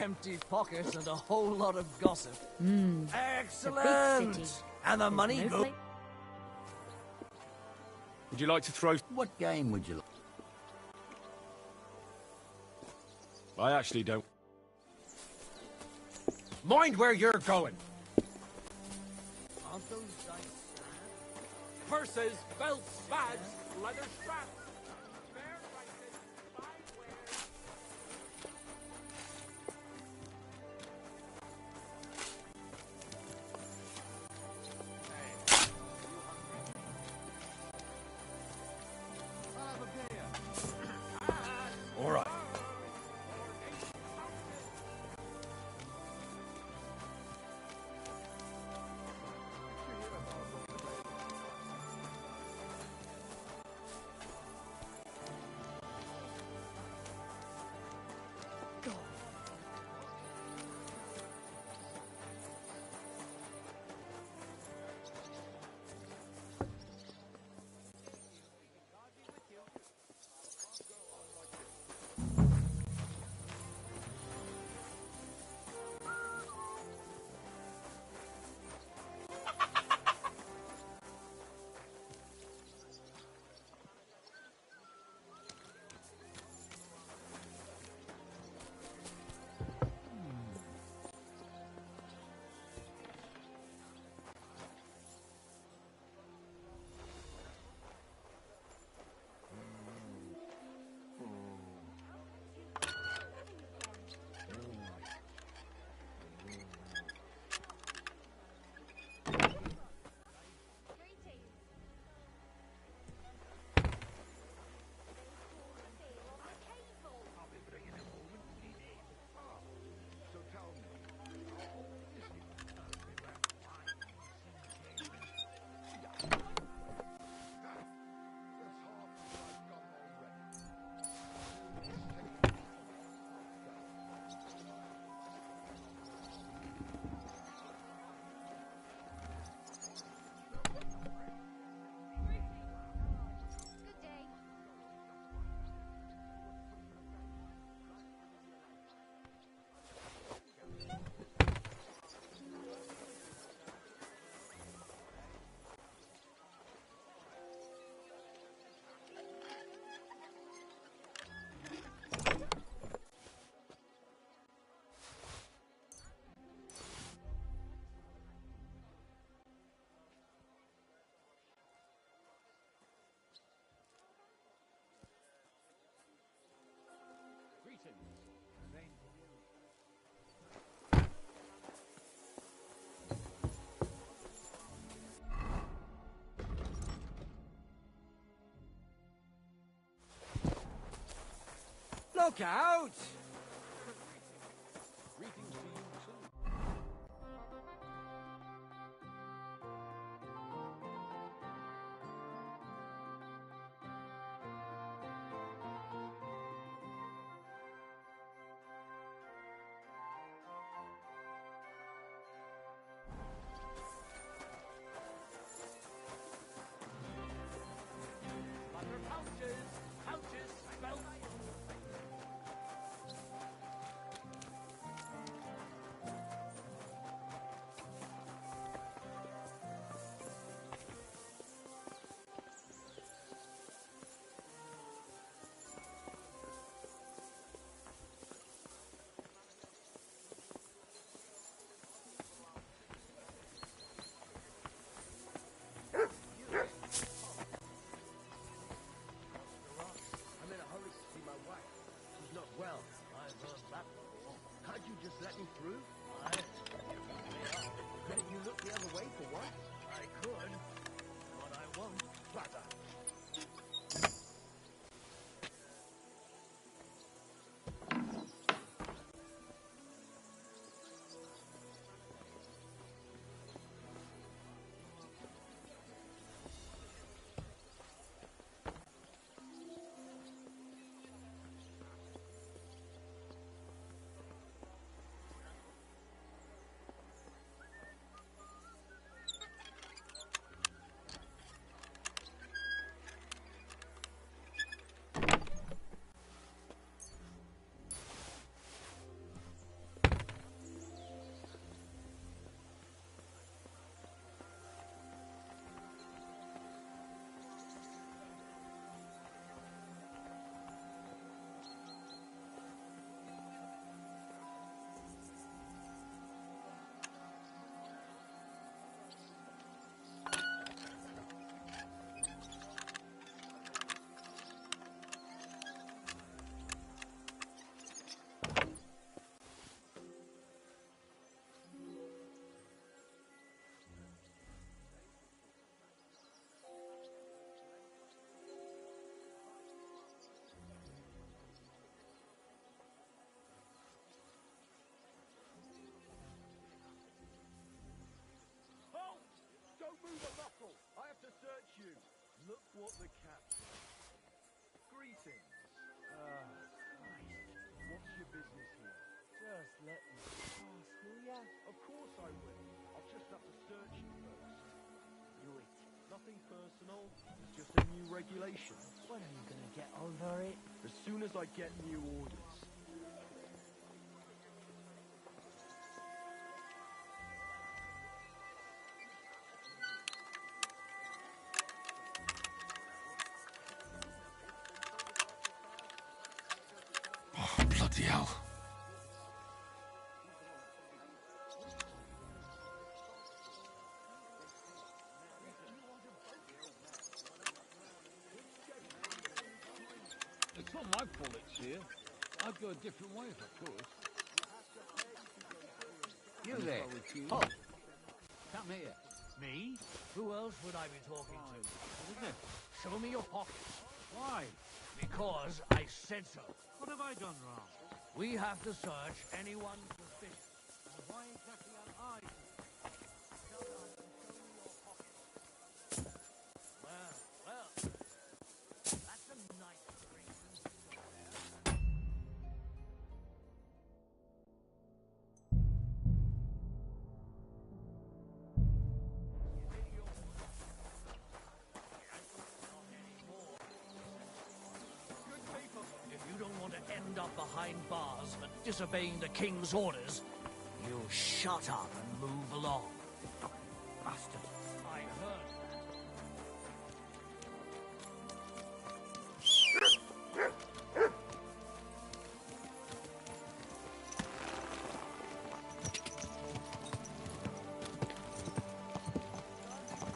Empty pockets and a whole lot of gossip. Excellent! Excellent! And the money goes... Would you like to throw... What game would you like? I actually don't... Mind where you're going! Purses, belts, bags, leather straps. All right. Look out! Look what the captain. Greetings. Christ. What's your business here? Just let me pass, will ya? Of course I will. I'll just have to search you first. Do it. Nothing personal. It's just a new regulation. When are you gonna get over it? As soon as I get new orders. Bloody hell. It's not my fault it's here. I'd go a different way if I could. You there. Oh, come here. Me? Who else would I be talking to? What is it? Show me your pockets. Why? Because I said so. What have I done wrong? We have to search anyone suspicious. And why exactly am I? Well, that's a nice drink. If you don't want to end up behind bars for disobeying the king's orders, you shut up and move along. Bastard. I heard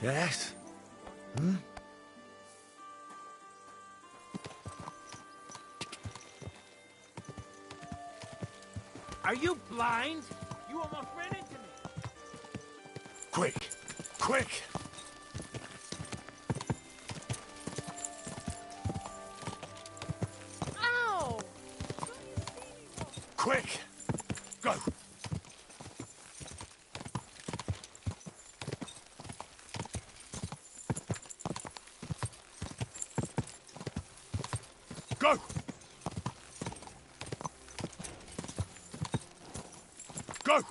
Yes? Hmm? Are you blind? You almost ran into me. Quick! Quick! Ow! Go! Go!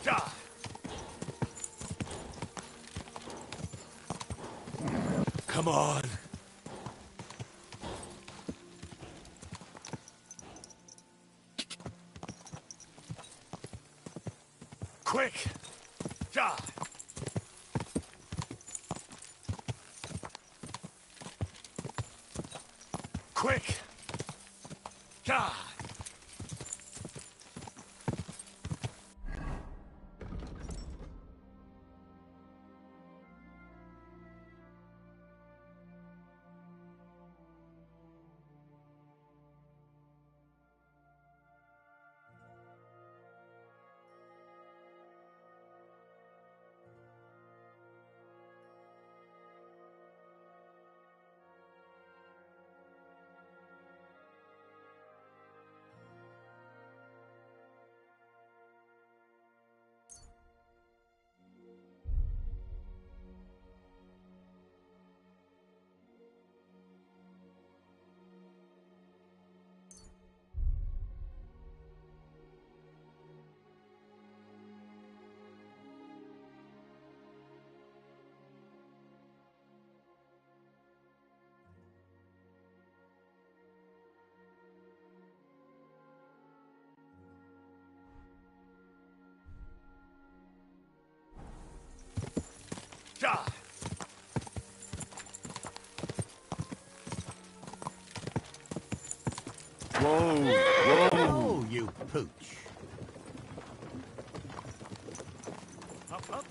Ja! Come on! Quick! Ja! Quick! Ja! Ja! Whoa, whoa, you pooch. Up, up.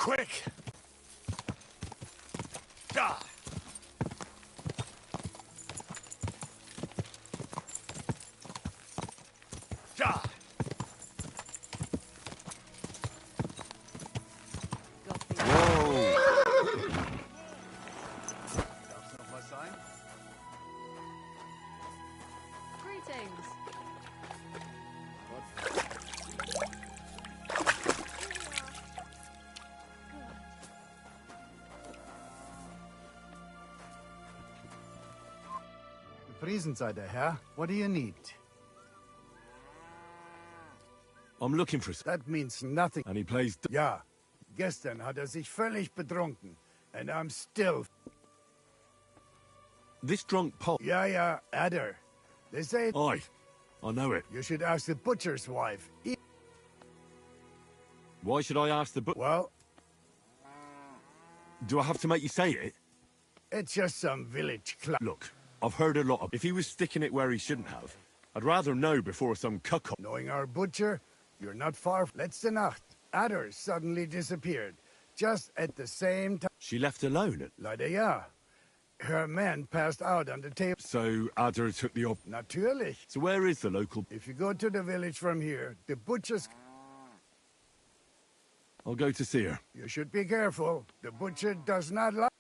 quick! Die! Die! Greetings. The Friesenseite, Herr. What do you need? I'm looking for... That means nothing. And he plays... Ja. Gestern hat sich völlig betrunken. And I'm still... This drunk Pole... Yeah, Adder. They say... Aye, I know it. You should ask the butcher's wife. Why should I ask the Well... Do I have to make you say it? It's just some village club. Look, I've heard a lot of... If he was sticking it where he shouldn't have, I'd rather know before some cuckold... Knowing our butcher, you're not far... Letzte Nacht, Adder suddenly disappeared. Just at the same time... She left alone? Leider ja. Her man passed out on the table. So Adder took the... Natürlich. So where is the local... If you go to the village from here, the butcher's... I'll go to see her. You should be careful. The butcher does not like...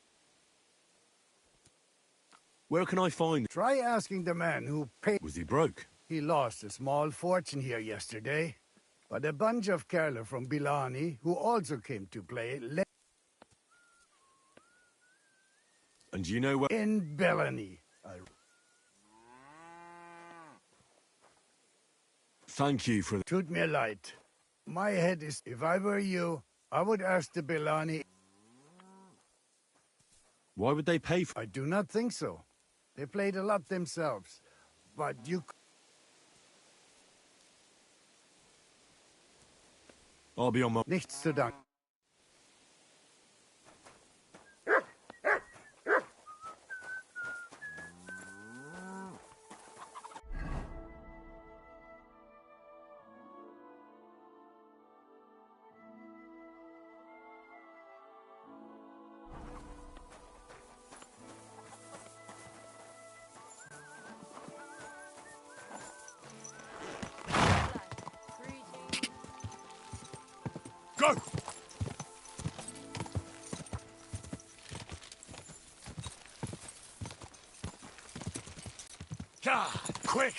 Where can I find... Try asking the man who paid... Was he broke? He lost a small fortune here yesterday. But a bunch of Kerler from Bilani, who also came to play... And you know where... In Bellany. Thank you for... Tut mir leid. My head is... If I were you, I would ask the Bellani... Why would they pay for... I do not think so. They played a lot themselves. But you... I'll be on my... Nichts zu danken. Go! God, quick!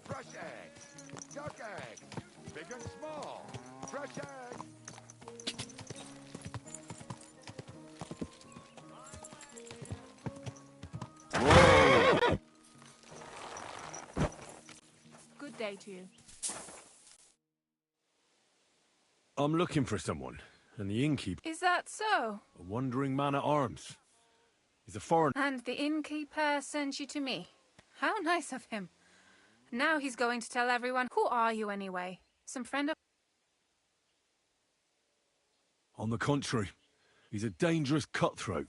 Fresh eggs. Duck eggs. Big and small. Fresh eggs. Good day to you. I'm looking for someone, and the innkeeper... Is that so? A wandering man at arms. He's a foreign... And the innkeeper sent you to me. How nice of him. Now he's going to tell everyone. Who are you anyway? Some friend of... On the contrary, he's a dangerous cutthroat.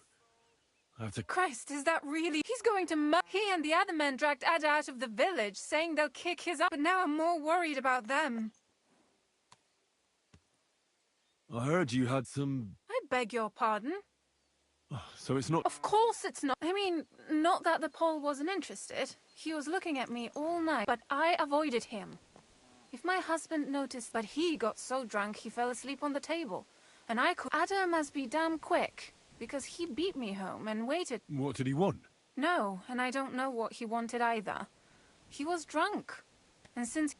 I have to... Christ, is that really... He's going to He and the other men dragged Ada out of the village, saying they'll kick his up. But now I'm more worried about them. I heard you had some... I beg your pardon? So it's not... Of course it's not. I mean, not that the Pole wasn't interested. He was looking at me all night, but I avoided him. If my husband noticed, but he got so drunk he fell asleep on the table. And I could... Ada must be damn quick, because he beat me home and waited... What did he want? No, and I don't know what he wanted either. He was drunk. And since...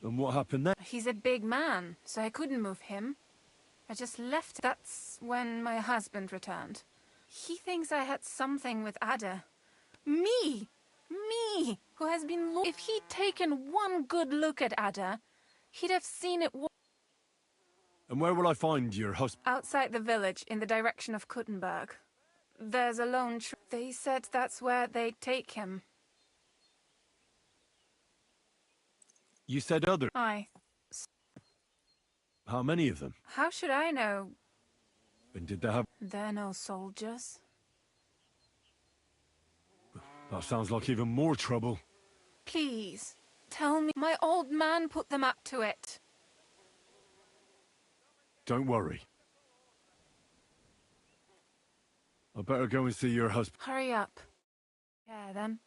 And what happened then? He's a big man, so I couldn't move him. I just left. That's when my husband returned. He thinks I had something with Ada. Me! Me! Who has been... If he'd taken one good look at Ada, he'd have seen it... And where will I find your husband? Outside the village, in the direction of Kuttenberg. there's a lone tree. They said that's where they'd take him. You said other. Aye. How many of them? How should I know? And did they have... They're no soldiers. That sounds like even more trouble. Please, tell me. My old man put them up to it. Don't worry. I better go and see your husband. Hurry up. Yeah, then.